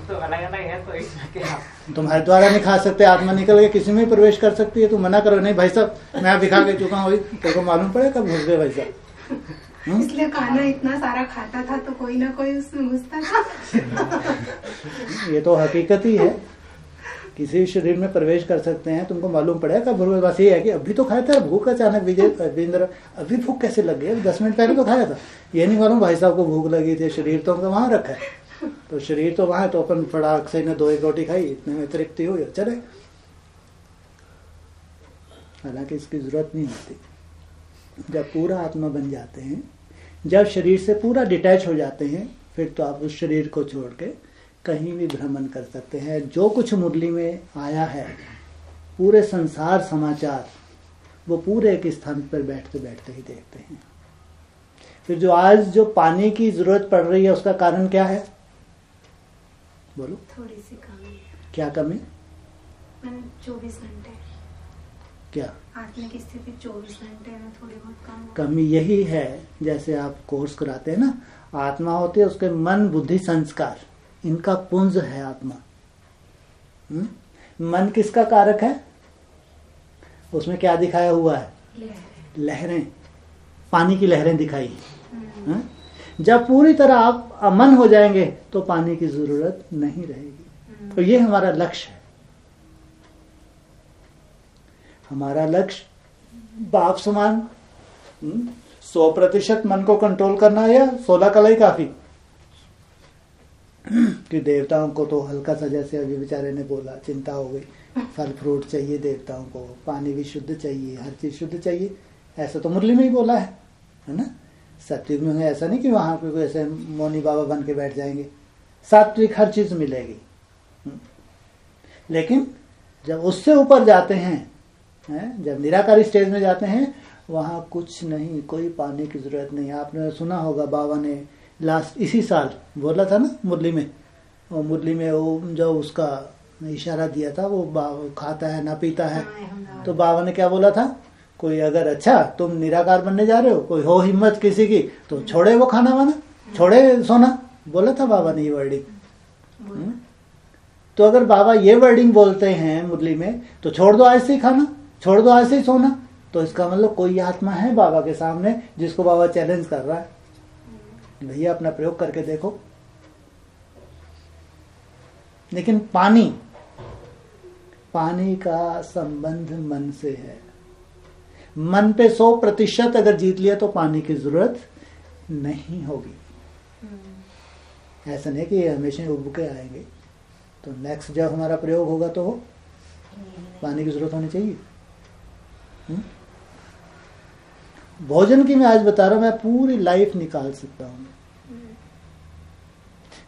तो अलग अलग है, तो इसमें क्या? तुम्हारे द्वारा नहीं खा सकते, आत्मा निकल के किसी में प्रवेश कर सकती है। तुम मना करो, नहीं भाई साहब मैं अभी खा के चुका हूँ, तेरे को मालूम पड़े कब घुस गए भाई साहब। इसलिए खाना इतना सारा खाता था तो कोई ना कोई उसमें घुसता था। ये तो हकीकत ही है, किसी भी शरीर में प्रवेश कर सकते हैं, तुमको मालूम पड़ेगा कब। बस ये है कि अभी तो खाया था, भूख अचानक विजेंद्र अभी भूख कैसे लग गई, 10 मिनट पहले तो खाया था। ये नहीं मालूम भाई साहब को भूख लगी थी, शरीर तो उनका वहां रखा है, तो शरीर तो वहां है, तो अपन फटाक से ने 2-1 रोटी खाई, इतने में तृप्ति हुई, चले। हालांकि इसकी जरूरत नहीं होती। जब पूरा आत्मा बन जाते हैं, जब शरीर से पूरा डिटैच हो जाते हैं, फिर तो आप उस शरीर को छोड़ के कहीं भी भ्रमण कर सकते हैं। जो कुछ मुरली में आया है, पूरे संसार समाचार, वो पूरे एक स्थान पर बैठते बैठते ही देखते हैं। फिर जो आज जो पानी की जरूरत पड़ रही है, उसका कारण क्या है बोलो? थोड़ी सी कमी है। क्या कमी? 24 घंटे क्या आत्मा की स्थिति 24 घंटे में थोड़ी बहुत कम कमी? यही है, जैसे आप कोर्स कराते हैं ना, आत्मा होती है, उसके मन बुद्धि संस्कार, इनका पुंज है आत्मा। मन किसका कारक है? उसमें क्या दिखाया हुआ है? लहरें, पानी की लहरें दिखाई। जब पूरी तरह आप अमन हो जाएंगे तो पानी की जरूरत नहीं रहेगी। तो ये हमारा लक्ष्य है। हमारा लक्ष्य बाप समान 100% मन को कंट्रोल करना है या 16 कला ही काफी? कि देवताओं को तो हल्का सा, जैसे अभी बेचारे ने बोला, चिंता हो गई, फल फ्रूट चाहिए देवताओं को, पानी भी शुद्ध चाहिए, हर चीज शुद्ध चाहिए, ऐसा तो मुरली में ही बोला है ना। सत्युग में ऐसा नहीं कि वहां पे कोई ऐसे मौनी बाबा बन के बैठ जाएंगे, सात्विक हर चीज मिलेगी। लेकिन जब उससे ऊपर जाते हैं, जब निराकारी स्टेज में जाते हैं, वहां कुछ नहीं, कोई पानी की जरूरत नहीं। आपने सुना होगा बाबा ने लास्ट इसी साल बोला था ना मुरली में, और मुरली में वो जो उसका इशारा दिया था, वो खाता है ना पीता है, तो बाबा ने क्या बोला था, कोई अगर अच्छा तुम निराकार बनने जा रहे हो, कोई हो हिम्मत किसी की, तो छोड़े वो खाना वाना, छोड़े सोना, बोला था बाबा ने ये वर्डिंग। तो अगर बाबा ये वर्डिंग बोलते हैं मुरली में, तो छोड़ दो आज से ही खाना, छोड़ दो आज से ही सोना, तो इसका मतलब कोई आत्मा है बाबा के सामने जिसको बाबा चैलेंज कर रहा है, भैया अपना प्रयोग करके देखो। लेकिन पानी का संबंध मन से है। मन पे 100% अगर जीत लिया तो पानी की जरूरत नहीं होगी। ऐसा नहीं कि हमेशा उब के आएंगे, तो नेक्स्ट जब हमारा प्रयोग होगा तो पानी की जरूरत होनी चाहिए। भोजन की मैं आज बता रहा हूं, मैं पूरी लाइफ निकाल सकता हूं।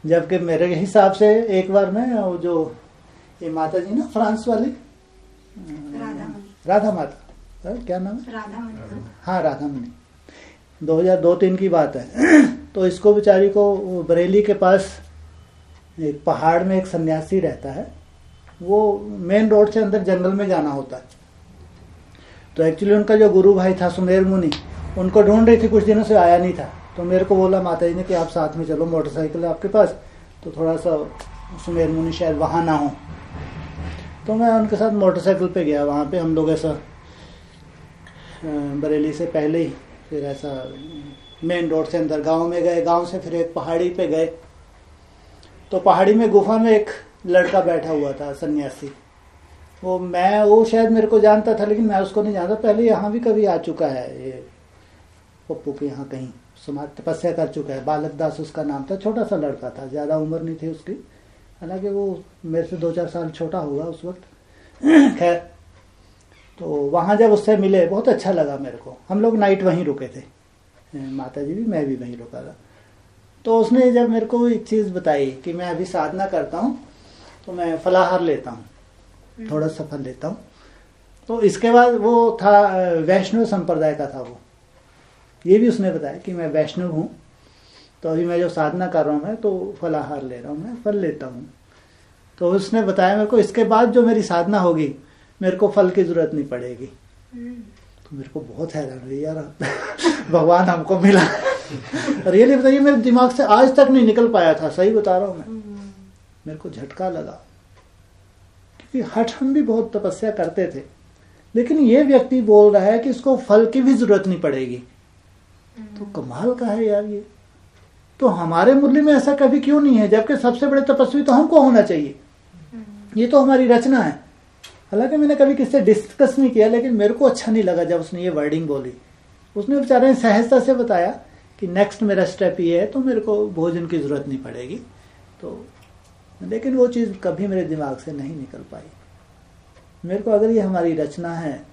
जबकि मेरे हिसाब से एक बार मैं वो जो ये माता जी ना फ्रांस वाली राधा माता, क्या नाम है, हाँ राधा मणि, 2002-3 की बात है। तो इसको बेचारी को बरेली के पास एक पहाड़ में एक सन्यासी रहता है, वो मेन रोड से अंदर जंगल में जाना होता है। तो एक्चुअली उनका जो गुरु भाई था सुमेर मुनि, उनको ढूंढ रही थी, कुछ दिनों से आया नहीं था। तो मेरे को बोला माता जी ने कि आप साथ में चलो, मोटरसाइकिल है आपके पास, तो थोड़ा सा सुमेर मुनि शायद वहां ना हो। तो मैं उनके साथ मोटरसाइकिल पे गया। वहां पे हम लोग ऐसा बरेली से पहले ही फिर ऐसा मेन रोड से अंदर गांव में गए, गांव से फिर एक पहाड़ी पे गए। तो पहाड़ी में गुफा में एक लड़का बैठा हुआ था सन्यासी। वो शायद मेरे को जानता था, लेकिन मैं उसको नहीं जानता। पहले यहाँ भी कभी आ चुका है, ये पप्पू के यहाँ कहीं समाज तपस्या कर चुका है। बालक दास उसका नाम था, छोटा सा लड़का था, ज्यादा उम्र नहीं थी उसकी, हालांकि वो मेरे से 2-4 साल छोटा होगा उस वक्त। खैर, तो वहां जब उससे मिले बहुत अच्छा लगा मेरे को। हम लोग नाइट वहीं रुके थे, माता जी भी, मैं भी वहीं रुका था। तो उसने जब मेरे को एक चीज बताई कि मैं अभी साधना करता हूँ तो मैं फलाहार लेता हूँ, थोड़ा सा फल लेता हूँ। तो इसके बाद वो था वैष्णव संप्रदाय का था वो, ये भी उसने बताया कि मैं वैष्णव हूँ, तो अभी मैं जो साधना कर रहा हूँ मैं तो फलाहार ले रहा हूँ, मैं फल लेता हूँ। तो उसने बताया मेरे को इसके बाद जो मेरी साधना होगी मेरे को फल की जरूरत नहीं पड़ेगी। तो मेरे को बहुत हैरान हुई यार, भगवान हमको मिला। रियली बताइए, मेरे दिमाग से आज तक नहीं निकल पाया था, सही बता रहा हूँ मैं। मेरे को झटका लगा, क्योंकि हठ हम भी बहुत तपस्या करते थे, लेकिन ये व्यक्ति बोल रहा है कि इसको फल की भी जरूरत नहीं पड़ेगी। तो कमाल का है यार ये। तो हमारे मुरली में ऐसा कभी क्यों नहीं है, जबकि सबसे बड़े तपस्वी तो हमको होना चाहिए। ये तो हमारी रचना है। हालांकि मैंने कभी किससे डिस्कस नहीं किया, लेकिन मेरे को अच्छा नहीं लगा जब उसने ये वर्डिंग बोली। उसने बेचारे ने सहजता से बताया कि नेक्स्ट मेरा स्टेप ये है, तो मेरे को भोजन की जरूरत नहीं पड़ेगी। तो लेकिन वो चीज कभी मेरे दिमाग से नहीं निकल पाई। मेरे को अगर ये हमारी रचना है,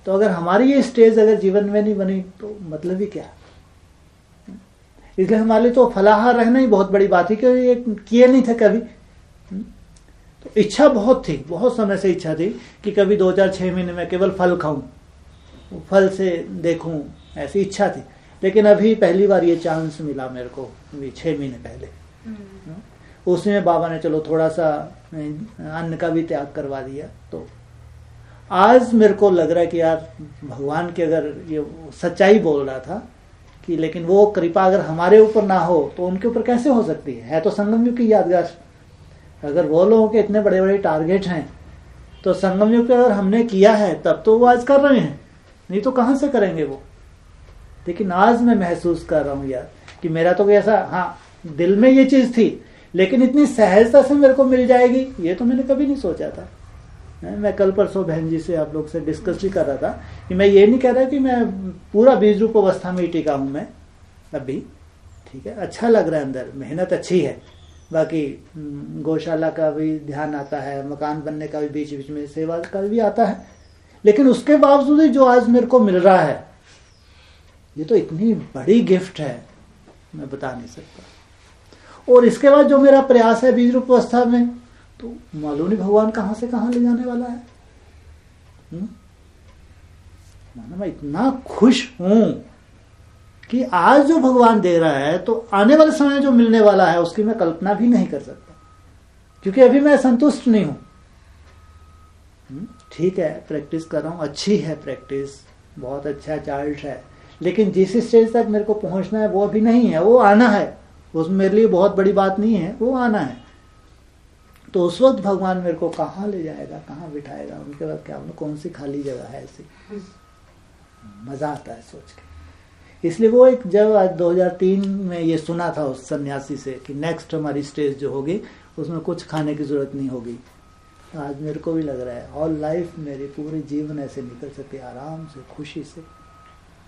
तो अगर हमारी ये स्टेज अगर जीवन में नहीं बनी तो मतलब ही क्या। इसलिए हमारे लिए तो फलाहार रहना ही बहुत बड़ी बात है, क्योंकि ये किए नहीं थे कभी। तो इच्छा बहुत थी, बहुत समय से इच्छा थी कि कभी 2-4-6 महीने में केवल फल खाऊं, फल से देखूं, ऐसी इच्छा थी। लेकिन अभी पहली बार ये चांस मिला मेरे को, 6 महीने पहले। उसमें बाबा ने चलो थोड़ा सा अन्न का भी त्याग करवा दिया। तो आज मेरे को लग रहा है कि यार भगवान की अगर ये सच्चाई बोल रहा था कि, लेकिन वो कृपा अगर हमारे ऊपर ना हो तो उनके ऊपर कैसे हो सकती है तो संगम युग की यादगार। अगर वो लोगों के इतने बड़े बड़े टारगेट हैं, तो संगम युग पे अगर हमने किया है तब तो वो आज कर रहे हैं, नहीं तो कहां से करेंगे वो। लेकिन आज मैं महसूस कर रहा हूं यार कि मेरा तो ऐसा, हाँ दिल में ये चीज थी, लेकिन इतनी सहजता से मेरे को मिल जाएगी ये तो मैंने कभी नहीं सोचा था। मैं कल परसों बहन जी से आप लोग से डिस्कस भी कर रहा था कि मैं ये नहीं कह रहा कि मैं पूरा बीज रूप अवस्था में ही टिका हूं मैं अभी, ठीक है, अच्छा लग रहा है, अंदर मेहनत अच्छी है, बाकी गौशाला का भी ध्यान आता है, मकान बनने का भी बीच बीच में सेवा का भी आता है, लेकिन उसके बावजूद जो आज मेरे को मिल रहा है ये तो इतनी बड़ी गिफ्ट है, मैं बता नहीं सकता। और इसके बाद जो मेरा प्रयास है बीज रूप अवस्था में, तो मालूम नहीं भगवान कहां से कहां ले जाने वाला है। मानो मैं इतना खुश हूं कि आज जो भगवान दे रहा है तो आने वाले समय जो मिलने वाला है उसकी मैं कल्पना भी नहीं कर सकता, क्योंकि अभी मैं संतुष्ट नहीं हूं। ठीक है, प्रैक्टिस कर रहा हूं, अच्छी है प्रैक्टिस, बहुत अच्छा चार्ट है, लेकिन जिस स्टेज तक मेरे को पहुंचना है वो अभी नहीं है, वो आना है। उसमें मेरे लिए बहुत बड़ी बात नहीं है, वो आना है। तो उस वक्त भगवान मेरे को कहाँ ले जाएगा, कहाँ बिठाएगा, उनके बाद क्या, कौन सी खाली जगह है ऐसी, मजा आता है सोच के। इसलिए वो एक जब आज 2003 में ये सुना था उस सन्यासी से कि नेक्स्ट हमारी स्टेज जो होगी उसमें कुछ खाने की जरूरत नहीं होगी, आज मेरे को भी लग रहा है ऑल लाइफ मेरी पूरी जीवन ऐसे निकल सके आराम से, खुशी से।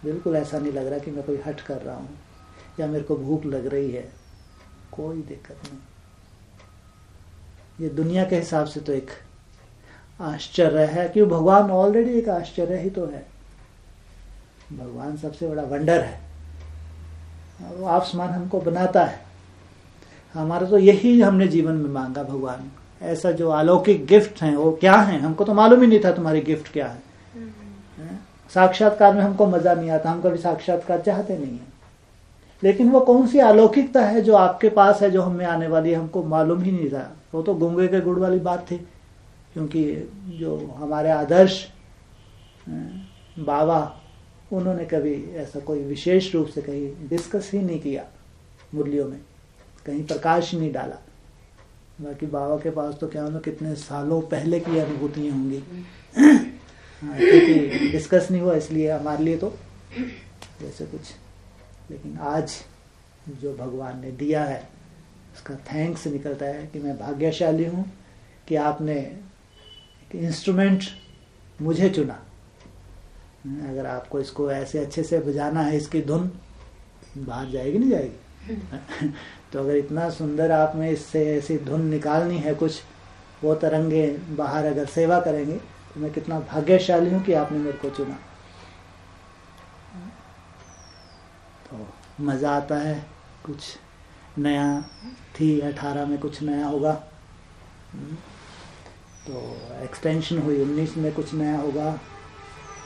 बिल्कुल ऐसा नहीं लग रहा कि मैं कोई हट कर रहा हूँ या मेरे को भूख लग रही है, कोई दिक्कत नहीं। ये दुनिया के हिसाब से तो एक आश्चर्य है कि भगवान ऑलरेडी एक आश्चर्य ही तो है। भगवान सबसे बड़ा वंडर है, वो आसमान हमको बनाता है। हमारा तो यही हमने जीवन में मांगा, भगवान ऐसा जो अलौकिक गिफ्ट हैं वो क्या हैं, हमको तो मालूम ही नहीं था तुम्हारी गिफ्ट क्या है। साक्षात्कार में हमको मजा नहीं आता, हम कभी साक्षात्कार चाहते नहीं है, लेकिन वो कौन सी अलौकिकता है जो आपके पास है, जो हमें आने वाली है, हमको मालूम ही नहीं था। वो तो गूंगे के गुड़ वाली बात थी, क्योंकि जो हमारे आदर्श बाबा, उन्होंने कभी ऐसा कोई विशेष रूप से कहीं डिस्कस ही नहीं किया, मुरलियों में कहीं प्रकाश ही नहीं डाला। बाकी बाबा के पास तो क्या उन्होंने कितने सालों पहले की अनुभूतियां होंगी, क्योंकि डिस्कस नहीं हुआ, इसलिए हमारे लिए तो जैसे कुछ। लेकिन आज जो भगवान ने दिया है उसका थैंक्स निकलता है कि मैं भाग्यशाली हूँ कि आपने एक इंस्ट्रूमेंट मुझे चुना। अगर आपको इसको ऐसे अच्छे से बजाना है, इसकी धुन बाहर जाएगी नहीं जाएगी तो अगर इतना सुंदर आप में इससे ऐसी धुन निकालनी है, कुछ वो तरंगे बाहर अगर सेवा करेंगे, तो मैं कितना भाग्यशाली हूँ कि आपने मेरे को चुना। तो मज़ा आता है, कुछ नया थी 18 में कुछ नया होगा, तो एक्सटेंशन हुई 19 में कुछ नया होगा,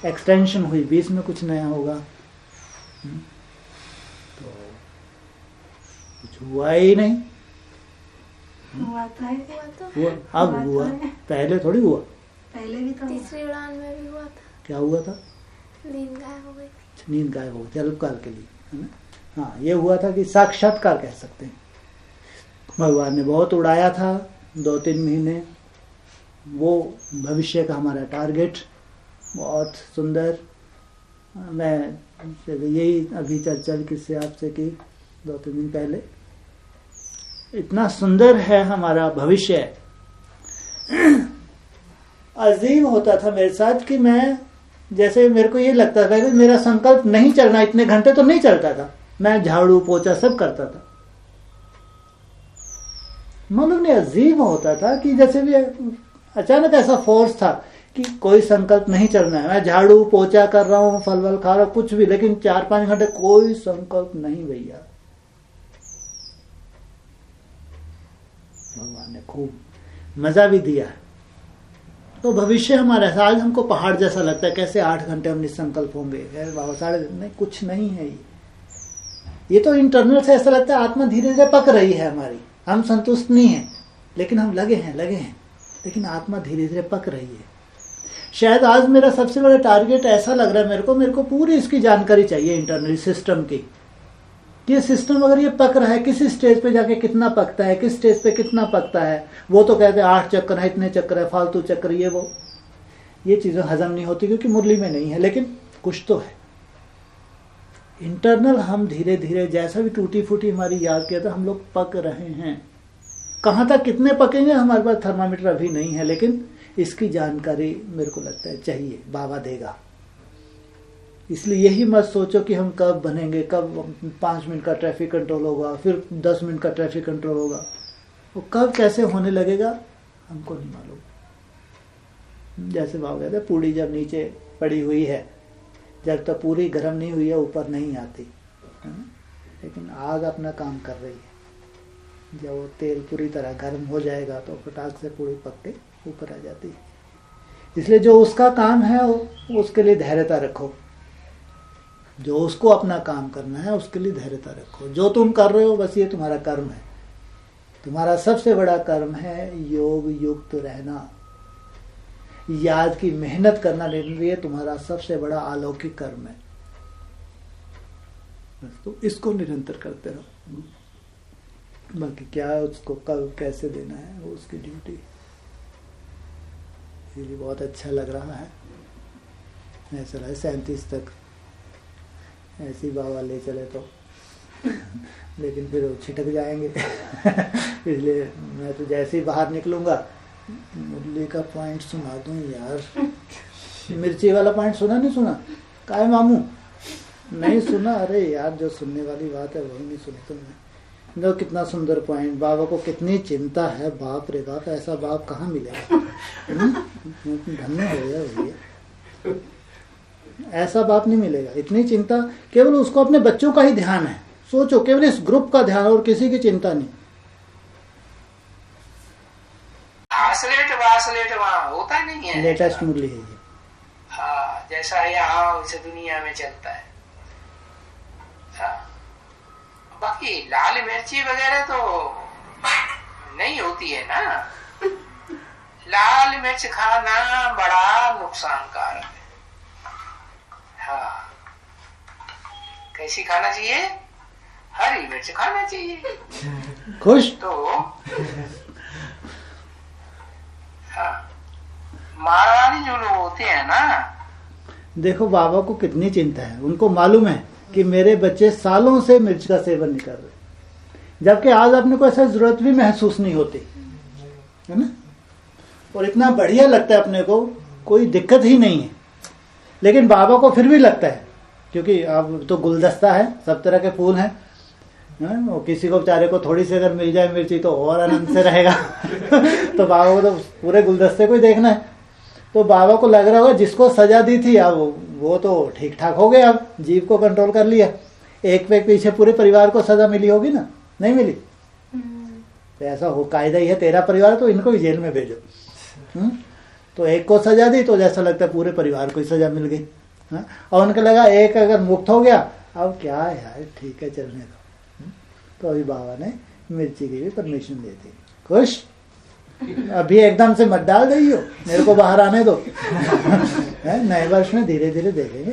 एक्सटेंशन हुई 20 में कुछ नया होगा, तो कुछ हुआ ही नहीं। हुआ तो है, हुआ अब हुआ, पहले थोड़ी हुआ। पहले भी तो तीसरी उड़ान में भी हुआ था। क्या हुआ था? नींद गायब हो गई थी। नींद गायब हो गई, अल्पकाल के लिए, है ना। हाँ, ये हुआ था कि साक्षात्कार कह सकते हैं। भगवान ने बहुत उड़ाया था 2-3 महीने, वो भविष्य का हमारा टारगेट, बहुत सुंदर। मैं यही अभी चर्चा किससे आपसे की 2-3 दिन पहले, इतना सुंदर है हमारा भविष्य। अजीब होता था मेरे साथ कि मैं, जैसे मेरे को ये लगता था कि मेरा संकल्प नहीं चलना, इतने घंटे तो नहीं चलता था, मैं झाड़ू पोछा सब करता था। मालूम नहीं, अजीब होता था कि जैसे भी अचानक ऐसा फोर्स था कि कोई संकल्प नहीं चलना है। मैं झाड़ू पोछा कर रहा हूँ, फल वल खा रहा हूँ, कुछ भी, लेकिन 4-5 घंटे कोई संकल्प नहीं भैया। भगवान ने खूब मजा भी दिया। तो भविष्य हमारा ऐसा, आज हमको पहाड़ जैसा लगता है, कैसे 8 घंटे हम निसंकल्प होंगे, बाबा 3.5 नहीं, कुछ नहीं है ये तो इंटरनल से ऐसा लगता है आत्मा धीरे धीरे पक रही है हमारी। हम संतुष्ट नहीं है, लेकिन हम लगे हैं, लेकिन आत्मा धीरे धीरे पक रही है। शायद आज मेरा सबसे बड़ा टारगेट ऐसा लग रहा है मेरे को पूरी इसकी जानकारी चाहिए इंटरनल सिस्टम की। ये सिस्टम अगर ये पक रहा है, किस स्टेज पे जाके कितना पकता है, किस स्टेज पे कितना पकता है। वो तो कहते हैं 8 चक्कर है, इतने चक्कर है, फालतू चक्कर, ये चीजें हजम नहीं होती क्योंकि मुरली में नहीं है, लेकिन कुछ तो है इंटरनल। हम धीरे धीरे, जैसा भी टूटी फूटी हमारी याद किया था, हम लोग पक रहे हैं। कहाँ तक कितने पकेंगे हमारे पास थर्मामीटर अभी नहीं है, लेकिन इसकी जानकारी मेरे को लगता है चाहिए, बाबा देगा। इसलिए यही मत सोचो कि हम कब बनेंगे, कब 5 मिनट का ट्रैफिक कंट्रोल होगा, फिर 10 मिनट का ट्रैफिक कंट्रोल होगा, वो कब कैसे होने लगेगा हमको नहीं मालूम। जैसे बाबा कहते हैं पूड़ी जब नीचे पड़ी हुई है, जब तक पूरी गर्म नहीं हुई है ऊपर नहीं आती है ना? लेकिन आग अपना काम कर रही है। जब वो तेल पूरी तरह गर्म हो जाएगा तो फटाक से पूरी पक के ऊपर आ जाती है। इसलिए जो उसका काम है उसके लिए धैर्यता रखो, जो उसको अपना काम करना है उसके लिए धैर्यता रखो। जो तुम कर रहे हो बस ये तुम्हारा कर्म है, तुम्हारा सबसे बड़ा कर्म है योग युक्त रहना। याद की मेहनत करना ये तुम्हारा सबसे बड़ा अलौकिक कर्म है। तो इसको निरंतर करते रहो, बाकी क्या उसको कब कैसे देना है वो उसकी ड्यूटी। इसलिए बहुत अच्छा लग रहा है, ऐसा रहा 37 तक ऐसी बाबा ले चले तो लेकिन फिर वो छिटक जाएंगे इसलिए मैं तो जैसे ही बाहर निकलूंगा मुरली का पॉइंट सुना दूं यार। मिर्ची वाला पॉइंट सुना नहीं सुना? काय मामू नहीं सुना? अरे यार जो सुनने वाली बात है वही नहीं सुनी तुमने। जो कितना सुंदर पॉइंट, बाबा को कितनी चिंता है, बाप रे बाप, ऐसा बाप कहाँ मिलेगा। धन्य हो गया भैया, ऐसा बाप नहीं मिलेगा। इतनी चिंता, केवल उसको अपने बच्चों का ही ध्यान है। सोचो, केवल इस ग्रुप का ध्यान और किसी की चिंता नहीं। वासलेट वहाँ होता नहीं है, लेटेस्ट मुरली है ये। हाँ, जैसा यहाँ वैसे दुनिया में चलता है। हाँ। बाकी लाल मिर्ची वगैरह तो नहीं होती है ना। लाल मिर्च खाना बड़ा नुकसानकारक है। हाँ, कैसी खाना चाहिए? हरी मिर्च खाना चाहिए। खुश तो हाँ, मारवाड़ी जो लोग होते हैं ना, देखो बाबा को कितनी चिंता है। उनको मालूम है कि मेरे बच्चे सालों से मिर्च का सेवन नहीं कर रहे, जबकि आज अपने को ऐसा जरूरत भी महसूस नहीं होती है ना, और इतना बढ़िया लगता है अपने को, कोई दिक्कत ही नहीं है। लेकिन बाबा को फिर भी लगता है, क्योंकि अब तो गुलदस्ता है, सब तरह के फूल हैं, वो किसी को बेचारे को थोड़ी सी अगर मिल जाए मिर्ची तो और आनंद से रहेगा तो बाबा को तो पूरे गुलदस्ते को ही देखना है। तो बाबा को लग रहा होगा जिसको सजा दी थी अब वो तो ठीक ठाक हो गया, अब जीव को कंट्रोल कर लिया। एक पे पीछे पूरे परिवार को सजा मिली होगी ना, नहीं मिली? तो ऐसा हो कायदा ही है, तेरा परिवार तो इनको भी जेल में भेजो। तो एक को सजा दी तो जैसा लगता है पूरे परिवार को ही सजा मिल गई। और उनको लगा एक अगर मुक्त हो गया, अब क्या यार ठीक है चलने दो। तो अभी बाबा ने मिर्ची की भी परमिशन दे दी। खुश? अभी एकदम से मत डाल दइयो, मेरे को बाहर आने दो। नए वर्ष में धीरे धीरे देखेंगे।